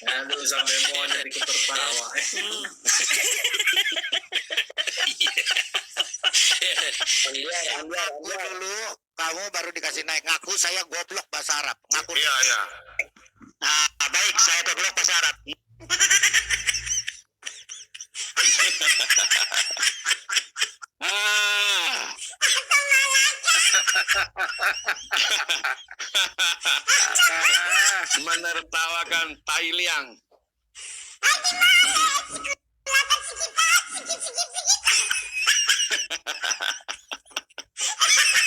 aduh sampai mau jadi ketertawa. Ngaku dulu, kamu baru dikasih naik. Ngaku saya goblok bahasa Arab. Ngaku. Iya, iya. Nah, baik. Saya goblok bahasa Arab. Menertawakan tai liang.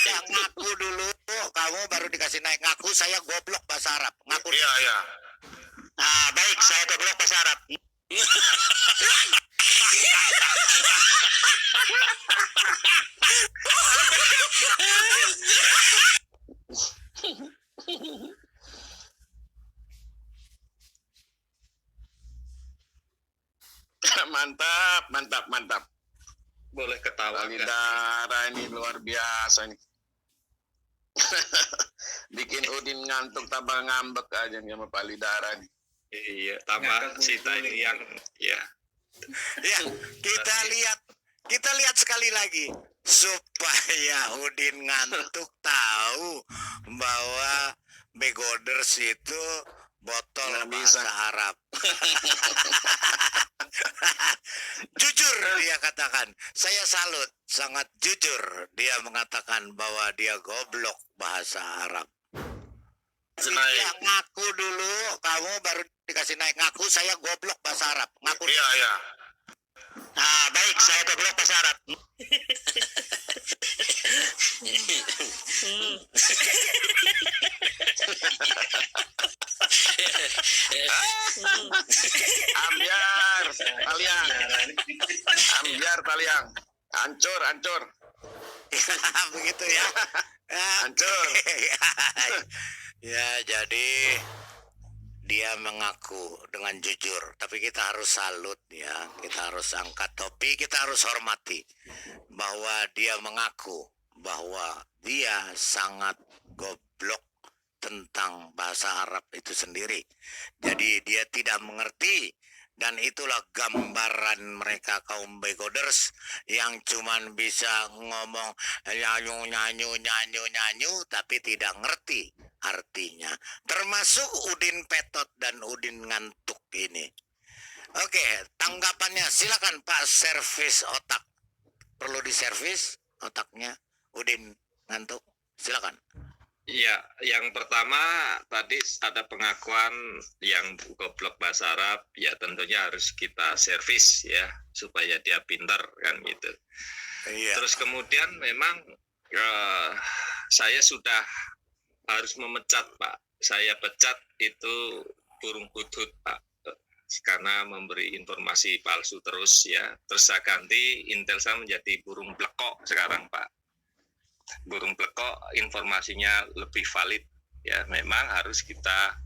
Ya, ngaku dulu, kamu baru dikasih naik. Ngaku saya goblok bahasa Arab. Ngaku. Iya, iya. Nah, baik. Saya goblok bahasa Arab. Mantap, mantap, mantap. Boleh ketawa. Kali darah ini luar biasa nih. Bikin Udin ngantuk tambah ngambek aja nih sama Pali darah nih. Iya, tambah si tadi yang ya. Ya, kita lihat sekali lagi supaya Udin ngantuk tahu bahwa begoders itu botol Nggak bisa. bahasa Arab. Jujur dia katakan, saya salut, sangat jujur dia mengatakan bahwa dia goblok bahasa Arab. Ya, ngaku dulu, kamu baru dikasih naik. Ngaku saya goblok bahasa Arab. Ngaku. Iya, iya. Nah, baik, saya goblok bahasa Arab. Ambiar, taliang. Ambiar, taliang. Hancur, hancur. Begitu ya. Hancur. Ya, jadi dia mengaku dengan jujur, tapi kita harus salut ya, kita harus angkat topi, kita harus hormati bahwa dia mengaku bahwa dia sangat goblok tentang bahasa Arab itu sendiri. Jadi dia tidak mengerti, dan itulah gambaran mereka kaum begoders yang cuman bisa ngomong nyanyu tapi tidak ngerti artinya. Termasuk Udin Petot dan Udin Ngantuk ini. Oke, tanggapannya silakan Pak servis otak. Perlu diservis otaknya Udin Ngantuk. Silakan. Iya, yang pertama tadi ada pengakuan yang goblok bahasa Arab, ya tentunya harus kita servis ya supaya dia pintar kan gitu. Iya. Terus kemudian memang saya sudah harus memecat Pak. Saya pecat itu burung hudhud Pak, karena memberi informasi palsu terus ya. Terus saya ganti Intelsa menjadi burung blekok sekarang Pak. Burung blekok informasinya lebih valid ya. Memang harus kita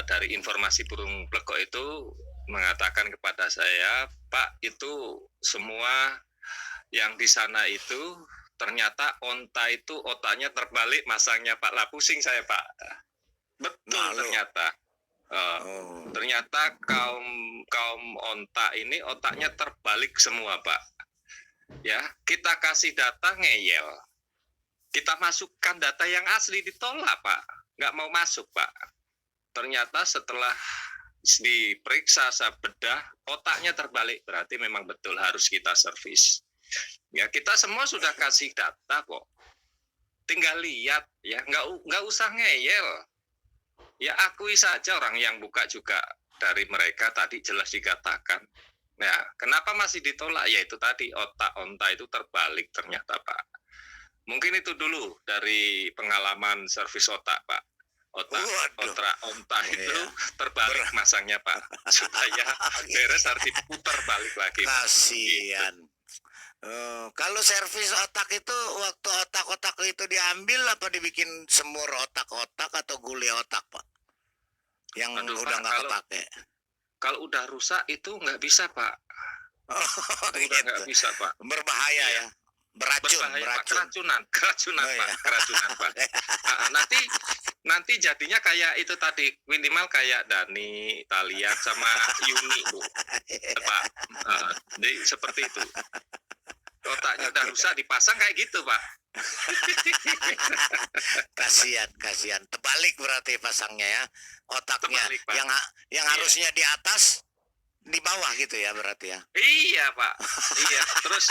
dari informasi burung blekok itu mengatakan kepada saya, Pak, itu semua yang di sana itu ternyata onta itu otaknya terbalik masangnya Pak. Lah pusing saya Pak. Betul Nah, lo. ternyata. Oh. Ternyata kaum onta ini otaknya terbalik semua, Pak. Ya, kita kasih data ngeyel. Kita masukkan data yang asli ditolak, Pak. Nggak mau masuk, Pak. Ternyata setelah diperiksa bedah, otaknya terbalik. Berarti memang betul harus kita servis. Ya, kita semua sudah kasih data kok. Tinggal lihat, ya, nggak usah ngeyel. Ya akui saja, orang yang buka juga dari mereka tadi jelas dikatakan. Nah, kenapa masih ditolak? Ya itu tadi, otak onta itu terbalik ternyata, Pak. Mungkin itu dulu dari pengalaman servis otak, Pak. Otak onta itu terbalik masangnya, Pak. Supaya beres harus diputar balik lagi. Kasihan. Kalau servis otak itu waktu otak-otak itu diambil apa dibikin semur otak-otak atau gulai otak, Pak? Yang Aduh, udah Pak, nggak kepake. Kalau udah rusak itu nggak bisa, Pak. Udah nggak bisa, Pak. Berbahaya ya. Beracun, Berbahaya, Pak. beracun. Keracunan, Oh, Pak. iya. Keracunan, Pak. Nanti jadinya kayak itu tadi, minimal kayak Dani, Talia sama Yuni, Bu. Pak. Jadi seperti itu. Otaknya udah rusak dipasang kayak gitu, Pak. Kasihan. Terbalik berarti pasangnya ya. Otaknya Terbalik, Pak. yang harusnya di atas di bawah gitu ya berarti ya. Iya, Pak. Iya, terus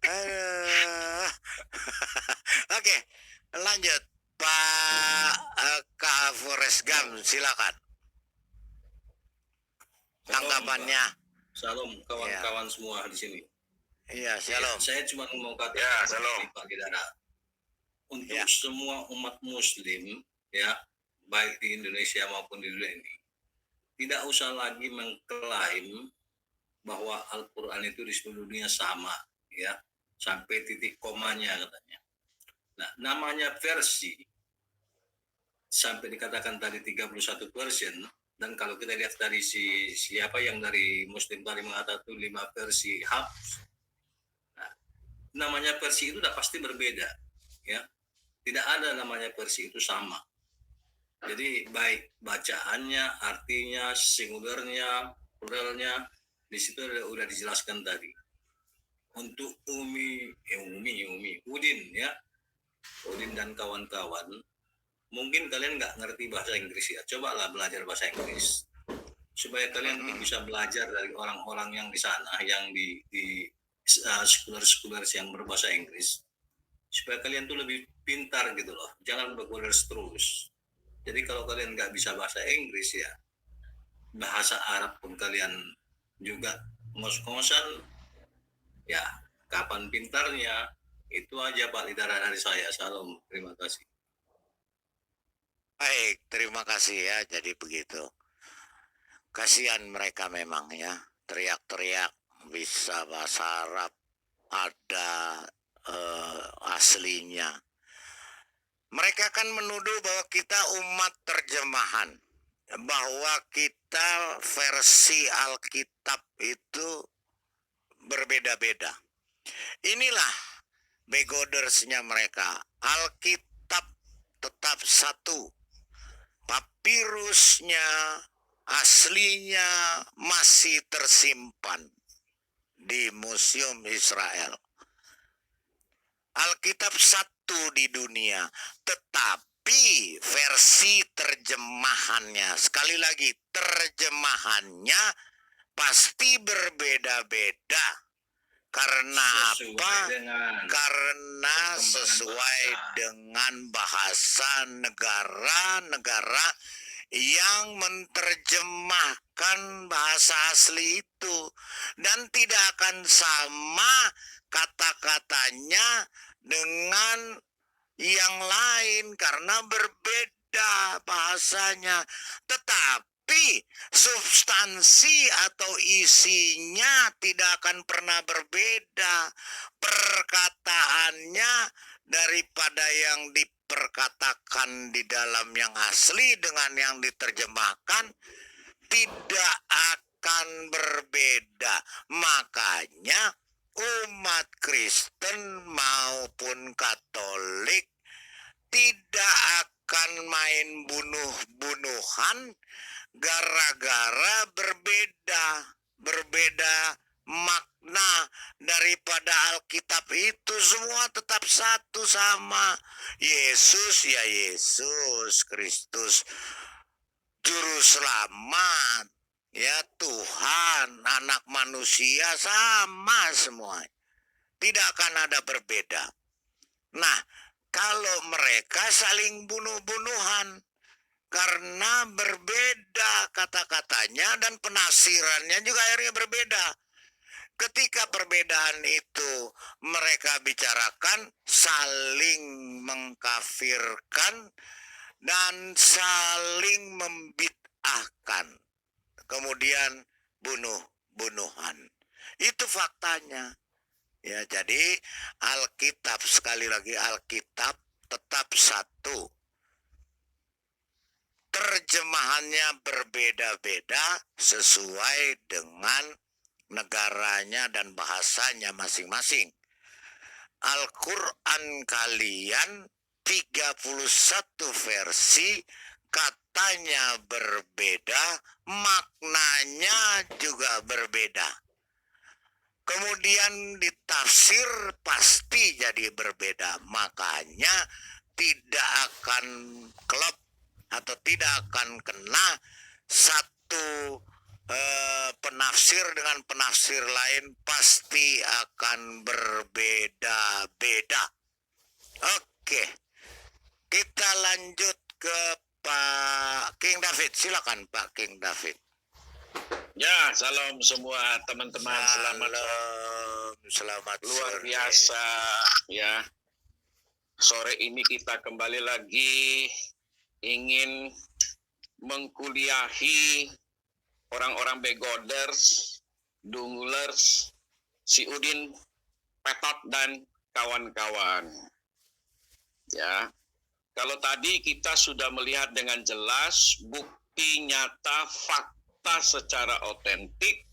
Aduh. Oke, lanjut Pak Kak Forrest Gump, silakan. Tanggapannya. Salam kawan-kawan semua di sini. Iya, shalom. Saya cuma mau katakan Ya, salam. Pak Gidara, untuk Ya. semua umat Muslim, ya, baik di Indonesia maupun di dunia ini, tidak usah lagi mengklaim bahwa Al-Quran itu di seluruh dunia sama, ya, sampai titik komanya katanya. Nah, namanya versi, sampai dikatakan tadi 31 version, dan kalau kita lihat dari siapa yang dari Muslim tadi mengatakan itu 5 versi Hafs, nah, namanya versi itu udah pasti berbeda, ya. Tidak ada namanya versi itu sama. Jadi baik bacaannya, artinya, singularnya, pluralnya, di situ udah dijelaskan tadi. Untuk Udin, ya, Udin dan kawan-kawan, mungkin kalian nggak ngerti bahasa Inggris ya. Cobalah belajar bahasa Inggris supaya kalian bisa belajar dari orang-orang yang di sana, yang di scholar-scholar yang berbahasa Inggris, supaya kalian tuh lebih pintar gitu loh. Jangan berkuliah terus. Jadi kalau kalian nggak bisa bahasa Inggris ya, bahasa Arab pun kalian juga ngos-ngosan, ya kapan pintarnya. Itu aja Pak Lidara dari saya. Salam, terima kasih. Baik, terima kasih ya. Jadi begitu. Kasihan mereka memang ya. Teriak-teriak bisa bahasa Arab, ada aslinya. Mereka kan menuduh bahwa kita umat terjemahan. Bahwa kita versi Alkitab itu berbeda-beda. Inilah begodersnya mereka. Alkitab tetap satu. Papirusnya, aslinya masih tersimpan di Museum Israel. Alkitab satu di dunia, tetapi versi terjemahannya, sekali lagi terjemahannya pasti berbeda-beda. Karena apa? Karena sesuai dengan bahasa negara-negara yang menerjemahkan bahasa asli itu, dan tidak akan sama kata-katanya dengan yang lain karena berbeda bahasanya, tetapi substansi atau isinya tidak akan pernah berbeda. Perkataannya daripada yang diperkatakan di dalam yang asli dengan yang diterjemahkan tidak akan berbeda. Makanya umat Kristen maupun Katolik iman gara-gara berbeda makna daripada Alkitab itu semua tetap satu sama. Yesus ya Yesus Kristus, juru selamat, ya Tuhan, anak manusia sama semua. Tidak akan ada berbeda. Nah, kalau mereka saling bunuh-bunuhan karena berbeda kata-katanya dan penafsirannya juga akhirnya berbeda. Ketika perbedaan itu mereka bicarakan, saling mengkafirkan dan saling membid'ahkan. Kemudian bunuh-bunuhan. Itu faktanya. Ya, jadi Alkitab, sekali lagi Alkitab tetap satu. Terjemahannya berbeda-beda sesuai dengan negaranya dan bahasanya masing-masing. Al-Quran kalian 31 versi katanya berbeda, maknanya juga berbeda. Kemudian ditafsir pasti jadi berbeda. Makanya tidak akan klop atau tidak akan kena satu penafsir dengan penafsir lain, pasti akan berbeda-beda. Oke, kita lanjut ke Pak King David. Silakan Pak King David. Ya, salam semua teman-teman. Selamat Luar sore. biasa ya. Sore ini kita kembali lagi ingin mengkuliahi orang-orang begoders, dungulers, si Udin, Petot dan kawan-kawan. Ya. Kalau tadi kita sudah melihat dengan jelas bukti nyata fakta secara otentik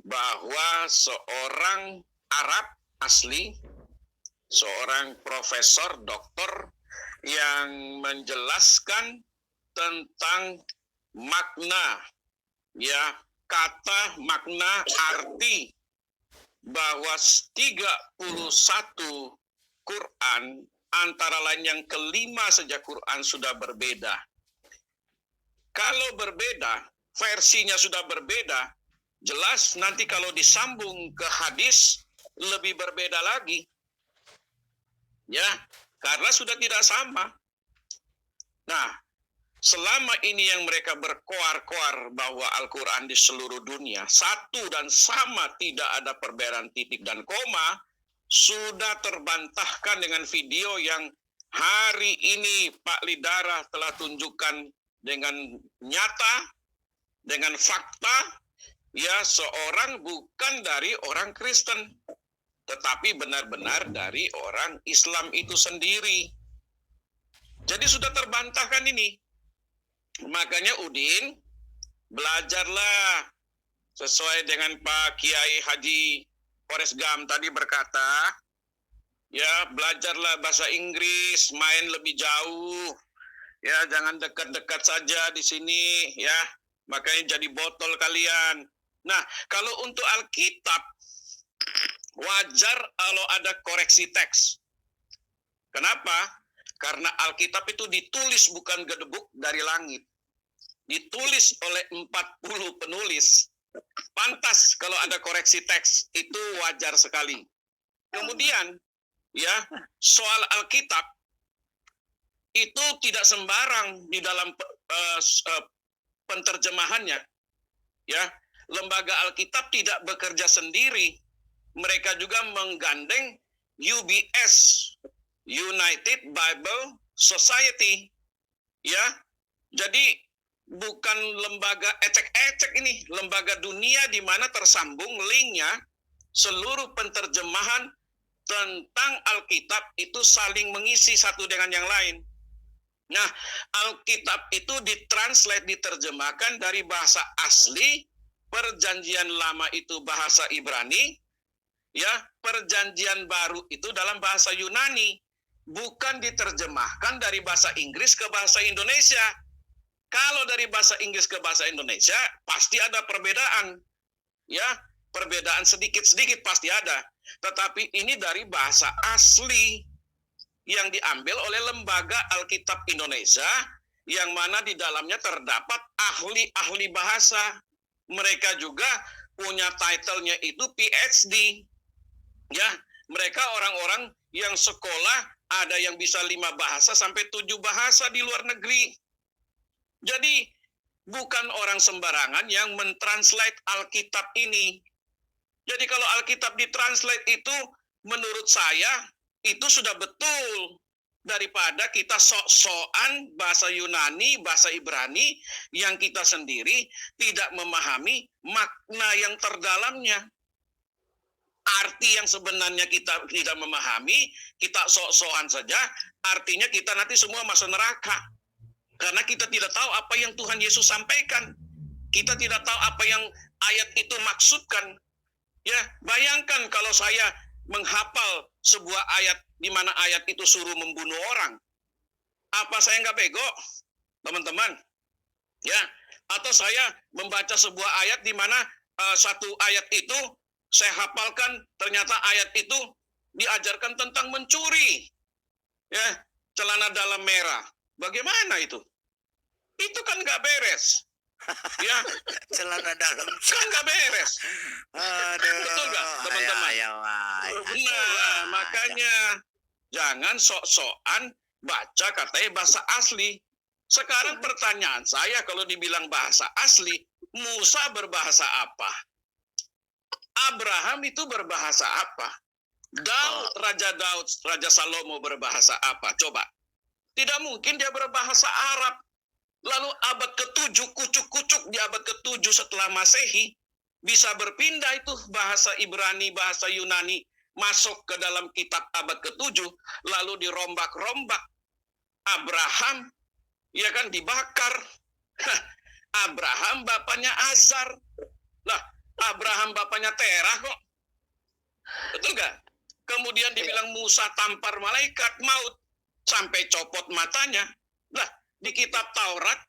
bahwa seorang Arab asli, seorang profesor doktor yang menjelaskan tentang makna, ya, kata, makna, arti bahwa 31 Quran antara lain yang kelima saja Quran sudah berbeda. Kalau berbeda, versinya sudah berbeda, jelas nanti kalau disambung ke hadis lebih berbeda lagi. Ya, karena sudah tidak sama. Nah, selama ini yang mereka berkoar-koar bahwa Al-Quran di seluruh dunia satu dan sama, tidak ada perbedaan titik dan koma, sudah terbantahkan dengan video yang hari ini Pak Lidara telah tunjukkan dengan nyata, dengan fakta, ya, seorang bukan dari orang Kristen, tetapi benar-benar dari orang Islam itu sendiri. Jadi sudah terbantahkan ini. Makanya Udin, belajarlah sesuai dengan Pak Kiai Haji Forrest Gump tadi berkata, ya, belajarlah bahasa Inggris, main lebih jauh, ya, jangan dekat-dekat saja di sini, ya, makanya jadi botol kalian. Nah, kalau untuk Alkitab, wajar kalau ada koreksi teks. Kenapa? Karena Alkitab itu ditulis bukan gedebuk dari langit. Ditulis oleh 40 penulis. Pantas kalau ada koreksi teks, itu wajar sekali. Kemudian, ya, soal Alkitab itu tidak sembarang di dalam penterjemahannya. Ya, lembaga Alkitab tidak bekerja sendiri. Mereka juga menggandeng UBS, United Bible Society. Ya, jadi bukan lembaga ecek-ecek ini, lembaga dunia di mana tersambung linknya seluruh penterjemahan tentang Alkitab itu saling mengisi satu dengan yang lain. Nah, Alkitab itu ditranslate, diterjemahkan dari bahasa asli, Perjanjian Lama itu bahasa Ibrani, ya, Perjanjian Baru itu dalam bahasa Yunani, bukan diterjemahkan dari bahasa Inggris ke bahasa Indonesia. Kalau dari bahasa Inggris ke bahasa Indonesia pasti ada perbedaan. Ya, perbedaan sedikit-sedikit pasti ada. Tetapi ini dari bahasa asli yang diambil oleh Lembaga Alkitab Indonesia yang mana di dalamnya terdapat ahli-ahli bahasa. Mereka juga punya title-nya itu PhD. Ya, mereka orang-orang yang sekolah ada yang bisa 5 bahasa sampai 7 bahasa di luar negeri. Jadi bukan orang sembarangan yang mentranslate Alkitab ini. Jadi kalau Alkitab ditranslate itu menurut saya itu sudah betul daripada kita sok-sokan bahasa Yunani, bahasa Ibrani yang kita sendiri tidak memahami makna yang terdalamnya. Arti yang sebenarnya kita tidak memahami, kita sok-sokan saja, artinya kita nanti semua masuk neraka. Karena kita tidak tahu apa yang Tuhan Yesus sampaikan. Kita tidak tahu apa yang ayat itu maksudkan. Ya, bayangkan kalau saya menghafal sebuah ayat di mana ayat itu suruh membunuh orang. Apa saya nggak bego, teman-teman? Ya, atau saya membaca sebuah ayat di mana satu ayat itu saya hafalkan, ternyata ayat itu diajarkan tentang mencuri. Ya, celana dalam merah. Bagaimana itu? Itu kan nggak beres. Ya, Celana dalam. kan nggak beres. Aduh. Betul nggak, teman-teman? Nah, makanya jangan sok-sokan baca katanya bahasa asli. Sekarang pertanyaan saya, kalau dibilang bahasa asli, Musa berbahasa apa? Abraham itu berbahasa apa? Daud, Raja Salomo berbahasa apa? Coba. Tidak mungkin dia berbahasa Arab. Lalu abad ke-7, kucuk-kucuk di abad ke-7 setelah Masehi, bisa berpindah itu bahasa Ibrani, bahasa Yunani, masuk ke dalam kitab abad ke-7, lalu dirombak-rombak. Abraham, ya kan, dibakar. Abraham bapaknya Azar. Lah, Abraham bapaknya Terah kok. Betul nggak? Kemudian dibilang Musa tampar malaikat maut sampai copot matanya. Lah, di kitab Taurat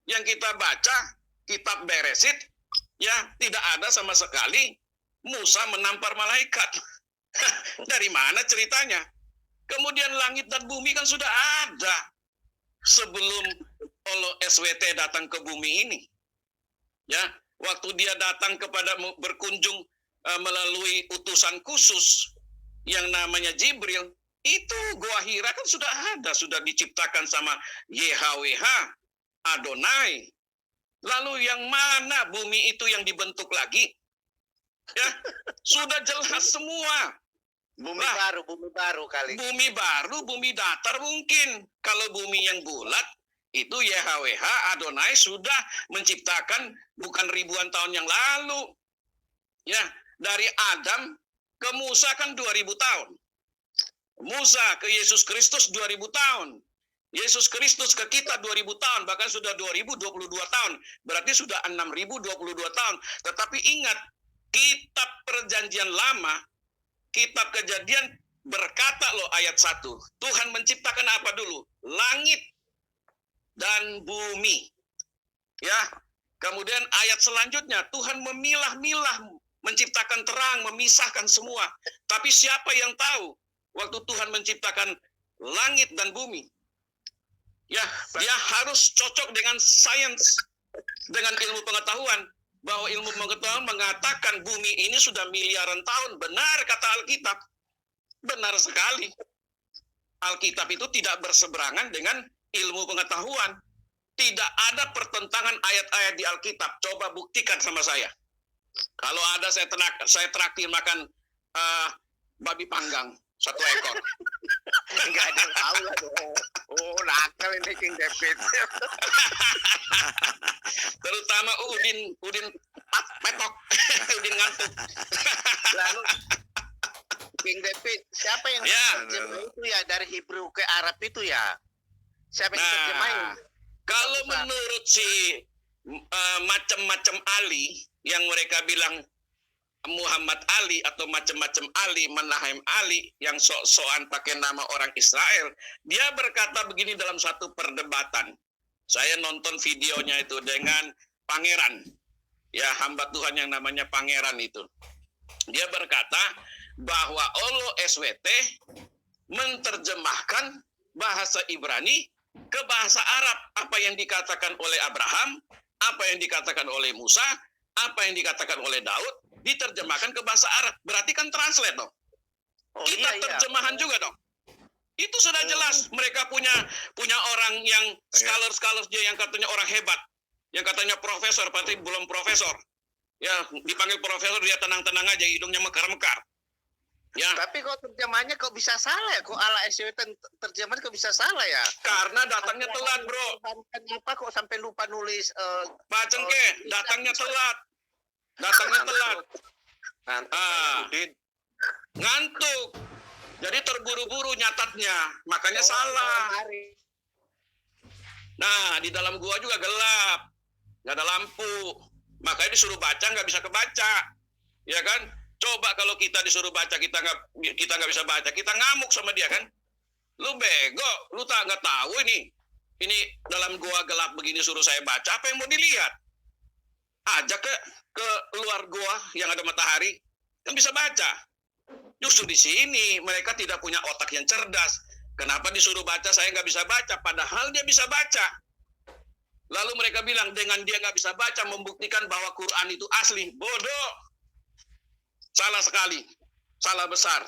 yang kita baca, kitab Beresit, ya tidak ada sama sekali Musa menampar malaikat. Dari mana ceritanya? Kemudian langit dan bumi kan sudah ada sebelum SWT datang ke bumi ini. Ya, waktu dia datang kepada berkunjung melalui utusan khusus yang namanya Jibril, itu Goa Hira kan sudah ada, sudah diciptakan sama YHWH, Adonai. Lalu yang mana bumi itu yang dibentuk lagi? Ya, sudah jelas semua. Bumi baru kali. Bumi baru, bumi datar mungkin. Kalau bumi yang bulat, itu YHWH, Adonai sudah menciptakan bukan ribuan tahun yang lalu. Ya, dari Adam ke Musa kan 2000 tahun. Musa ke Yesus Kristus 2000 tahun. Yesus Kristus ke kita 2000 tahun, bahkan sudah 2022 tahun. Berarti sudah 6022 tahun. Tetapi ingat, kitab Perjanjian Lama, kitab Kejadian berkata loh ayat 1. Tuhan menciptakan apa dulu? Langit dan bumi. Ya. Kemudian ayat selanjutnya, Tuhan memilah-milah, menciptakan terang, memisahkan semua. Tapi siapa yang tahu waktu Tuhan menciptakan langit dan bumi? Ya, dia harus cocok dengan sains, dengan ilmu pengetahuan. Bahwa ilmu pengetahuan mengatakan bumi ini sudah miliaran tahun. Benar kata Alkitab. Benar sekali. Alkitab itu tidak berseberangan dengan ilmu pengetahuan. Tidak ada pertentangan ayat-ayat di Alkitab. Coba buktikan sama saya. Kalau ada saya traktir makan babi panggang 1 ekor. Enggak ada yang tahu lah dong. Oh, nakal ini King David. Terutama Udin petok. Udin ngantuk. Lalu King David, siapa yang terjemah itu ya dari Hebrew ke Arab itu ya? Siapa yang terjemahin? Kalau menurut si macam-macam Ali yang mereka bilang Muhammad Ali atau macam-macam Ali, Menahem Ali yang sok-sokan pakai nama orang Israel, dia berkata begini dalam satu perdebatan. Saya nonton videonya itu dengan pangeran. Ya, hamba Tuhan yang namanya pangeran itu. Dia berkata bahwa Olo SWT menerjemahkan bahasa Ibrani ke bahasa Arab. Apa yang dikatakan oleh Abraham, apa yang dikatakan oleh Musa, apa yang dikatakan oleh Daud, diterjemahkan ke bahasa Arab. Berarti kan translate dong. Kita terjemahan juga dong. Itu sudah jelas. Mereka punya orang yang scholars dia yang katanya orang hebat. Yang katanya profesor, berarti belum profesor. Ya, dipanggil profesor, dia tenang-tenang aja, hidungnya mekar-mekar. Ya. Tapi kok terjemahannya kok bisa salah ya? Kok ala SWT terjemahan kok bisa salah ya? Karena datangnya telat, bro. Kenapa kok sampai lupa nulis? Pak Cengke, datangnya telat. Datangnya telat. Ngantuk. Jadi terburu-buru nyatatnya, makanya salah. Nah, di dalam gua juga gelap, nggak ada lampu, makanya disuruh baca nggak bisa kebaca, ya kan? Coba kalau kita disuruh baca kita nggak bisa baca, kita ngamuk sama dia kan? Lu bego, lu nggak tahu ini dalam gua gelap begini suruh saya baca, apa yang mau dilihat? Ajak ke luar gua yang ada matahari, kan bisa baca. Justru di sini mereka tidak punya otak yang cerdas. Kenapa disuruh baca saya nggak bisa baca? Padahal dia bisa baca. Lalu mereka bilang dengan dia nggak bisa baca membuktikan bahwa Quran itu asli. Bodoh. Salah sekali. Salah besar.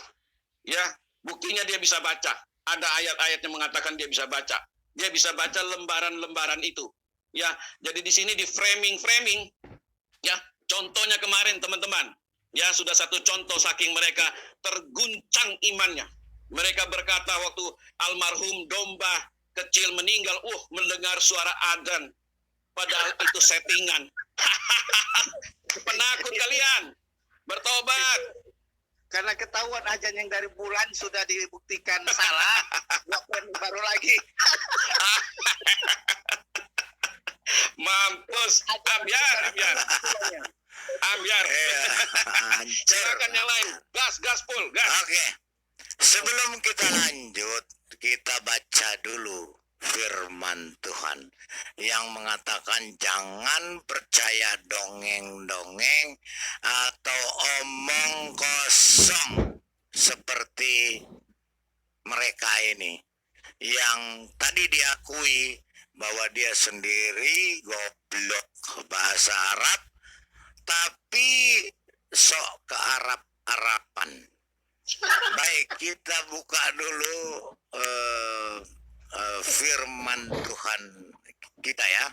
Ya, buktinya dia bisa baca. Ada ayat-ayat yang mengatakan dia bisa baca. Dia bisa baca lembaran-lembaran itu. Ya, jadi di sini di framing. Ya, contohnya kemarin teman-teman. Ya, sudah satu contoh saking mereka terguncang imannya. Mereka berkata waktu almarhum domba kecil meninggal, mendengar suara adzan. Padahal itu settingan. Penakut kalian. Bertobat. Karena ketahuan ajan yang dari bulan sudah dibuktikan salah, baru lagi. Mampus. Ambiar. Silakan yang lain. Gas full, gas. Oke. Sebelum kita lanjut, kita baca dulu firman Tuhan yang mengatakan jangan percaya dongeng-dongeng atau omong kosong seperti mereka ini yang tadi diakui bahwa dia sendiri goblok bahasa Arab tapi sok ke Arab-Araban. Baik, kita buka dulu firman Tuhan kita ya.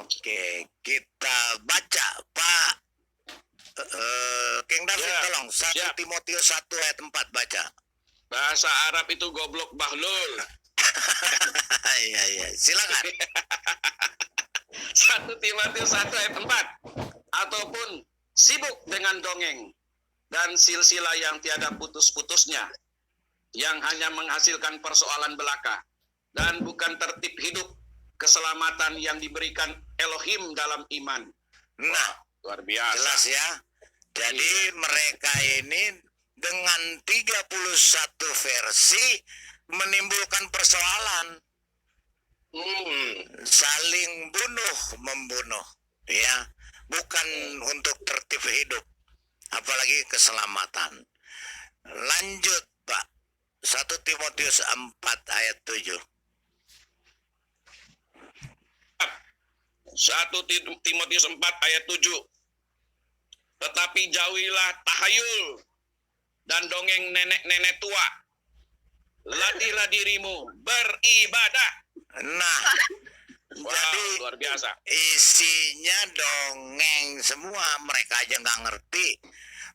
Oke, kita baca Pak King David, tolong 1 Timotius 1 ayat 4 baca. Bahasa Arab itu goblok bahlul. Iya, silakan. 1 Timotius 1 ayat 4. Ataupun sibuk dengan dongeng dan silsilah yang tiada putus-putusnya, yang hanya menghasilkan persoalan belaka, dan bukan tertib hidup keselamatan yang diberikan Elohim dalam iman. Nah, luar biasa. Jelas ya. Jadi mereka ini dengan 31 versi menimbulkan persoalan. Saling membunuh, ya. Bukan untuk tertib hidup, apalagi keselamatan. Lanjut, Pak. 1 Timotius 4 ayat 7. 1 Timotius 4 ayat 7. Tetapi jauhilah tahayul dan dongeng nenek-nenek tua. Latihlah dirimu beribadah. Nah, jadi luar biasa. Isinya dongeng semua, mereka aja nggak ngerti.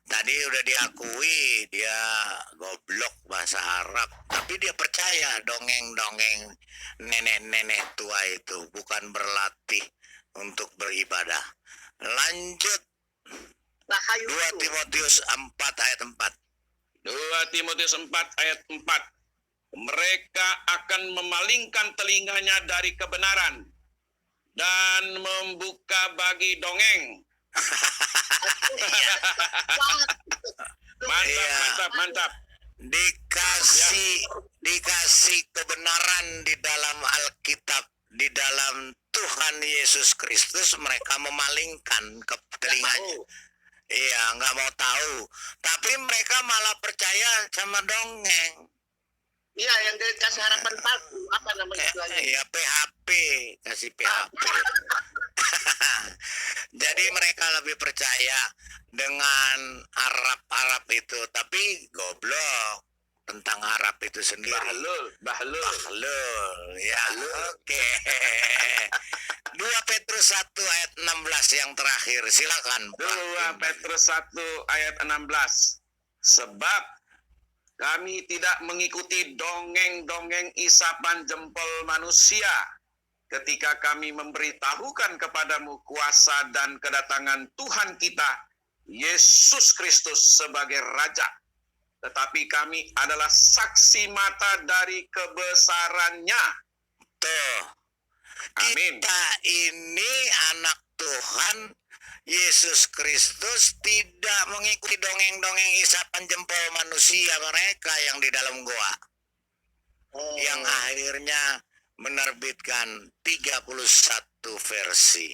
Tadi udah diakui dia goblok bahasa Arab, tapi dia percaya dongeng-dongeng nenek-nenek tua itu bukan berlatih untuk beribadah. Lanjut. 2 Timotius 4 ayat 4. 2 Timotius 4 ayat 4. Mereka akan memalingkan telinganya dari kebenaran dan membuka bagi dongeng. Mantap. dikasih kebenaran di dalam Alkitab, di dalam Tuhan Yesus Kristus, mereka memalingkan ke telinganya. Iya, nggak mau tahu. Tapi mereka malah percaya sama dongeng. Iya, yang dikasih harapan palsu, apa namanya istilahnya? Ya PHP, kasih PHP. Jadi mereka lebih percaya dengan Arab itu, tapi goblok tentang Arab itu sendiri. Bahlul, ya. Oke. 2 Petrus 1 ayat 16 yang terakhir, silakan. 2 Petrus 1 ayat 16. Sebab kami tidak mengikuti dongeng-dongeng isapan jempol manusia ketika kami memberitahukan kepadamu kuasa dan kedatangan Tuhan kita, Yesus Kristus sebagai Raja. Tetapi kami adalah saksi mata dari kebesarannya. Tuh. Amin. Kita ini anak Tuhan Yesus Kristus tidak mengikuti dongeng-dongeng isapan jempol manusia mereka yang di dalam goa. Yang akhirnya menerbitkan 31 versi.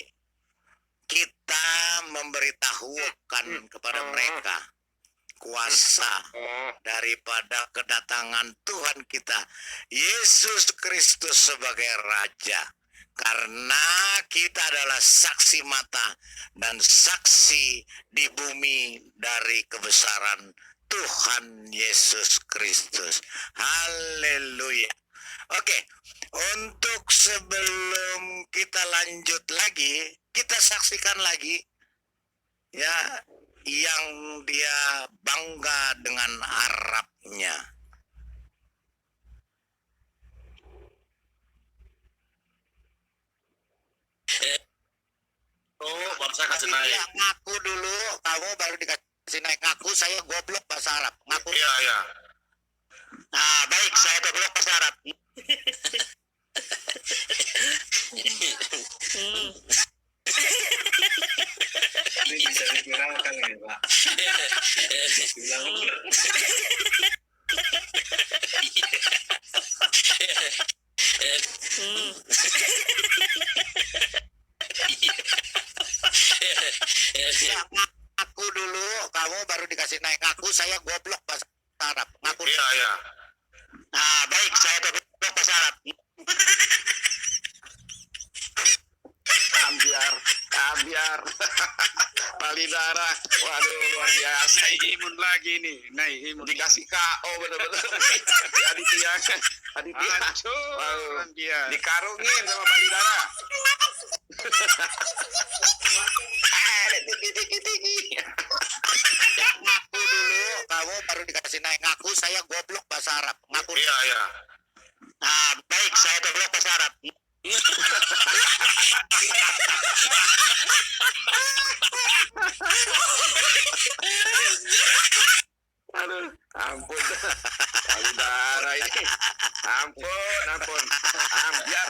Kita memberitahukan kepada mereka kuasa daripada kedatangan Tuhan kita Yesus Kristus sebagai Raja. Karena kita adalah saksi mata dan saksi di bumi dari kebesaran Tuhan Yesus Kristus. Haleluya. Oke, untuk sebelum kita lanjut lagi, kita saksikan lagi ya yang dia bangga dengan Arabnya. Baru saya kasih naik. Ya, ngaku dulu, kamu baru dikasih naik. Ngaku saya goblok bahasa Arab. Ngaku. Iya. Nah, baik, saya goblok bahasa Arab. Ini bisa diviralkan ya, Pak. Ya, ngaku dulu, kamu baru dikasih naik. Ngaku saya goblok bahasa Arab. Ngaku. Iya. Nah, baik, saya goblok bahasa Arab. Ambiar. Palidara. Waduh, luar biasa. Naik imun lagi nih, naik imun. Dikasih KO bener-bener. Aditya. Hancur dia. Dikarungin sama Palidara. Ngaku dulu, kamu baru dikasih naik. Ngaku saya goblok bahasa Arab. Ngaku. Iya. Nah, baik, saya goblok bahasa Arab. Aduh, ampun. Palidara ini. Ampun. Ambiar.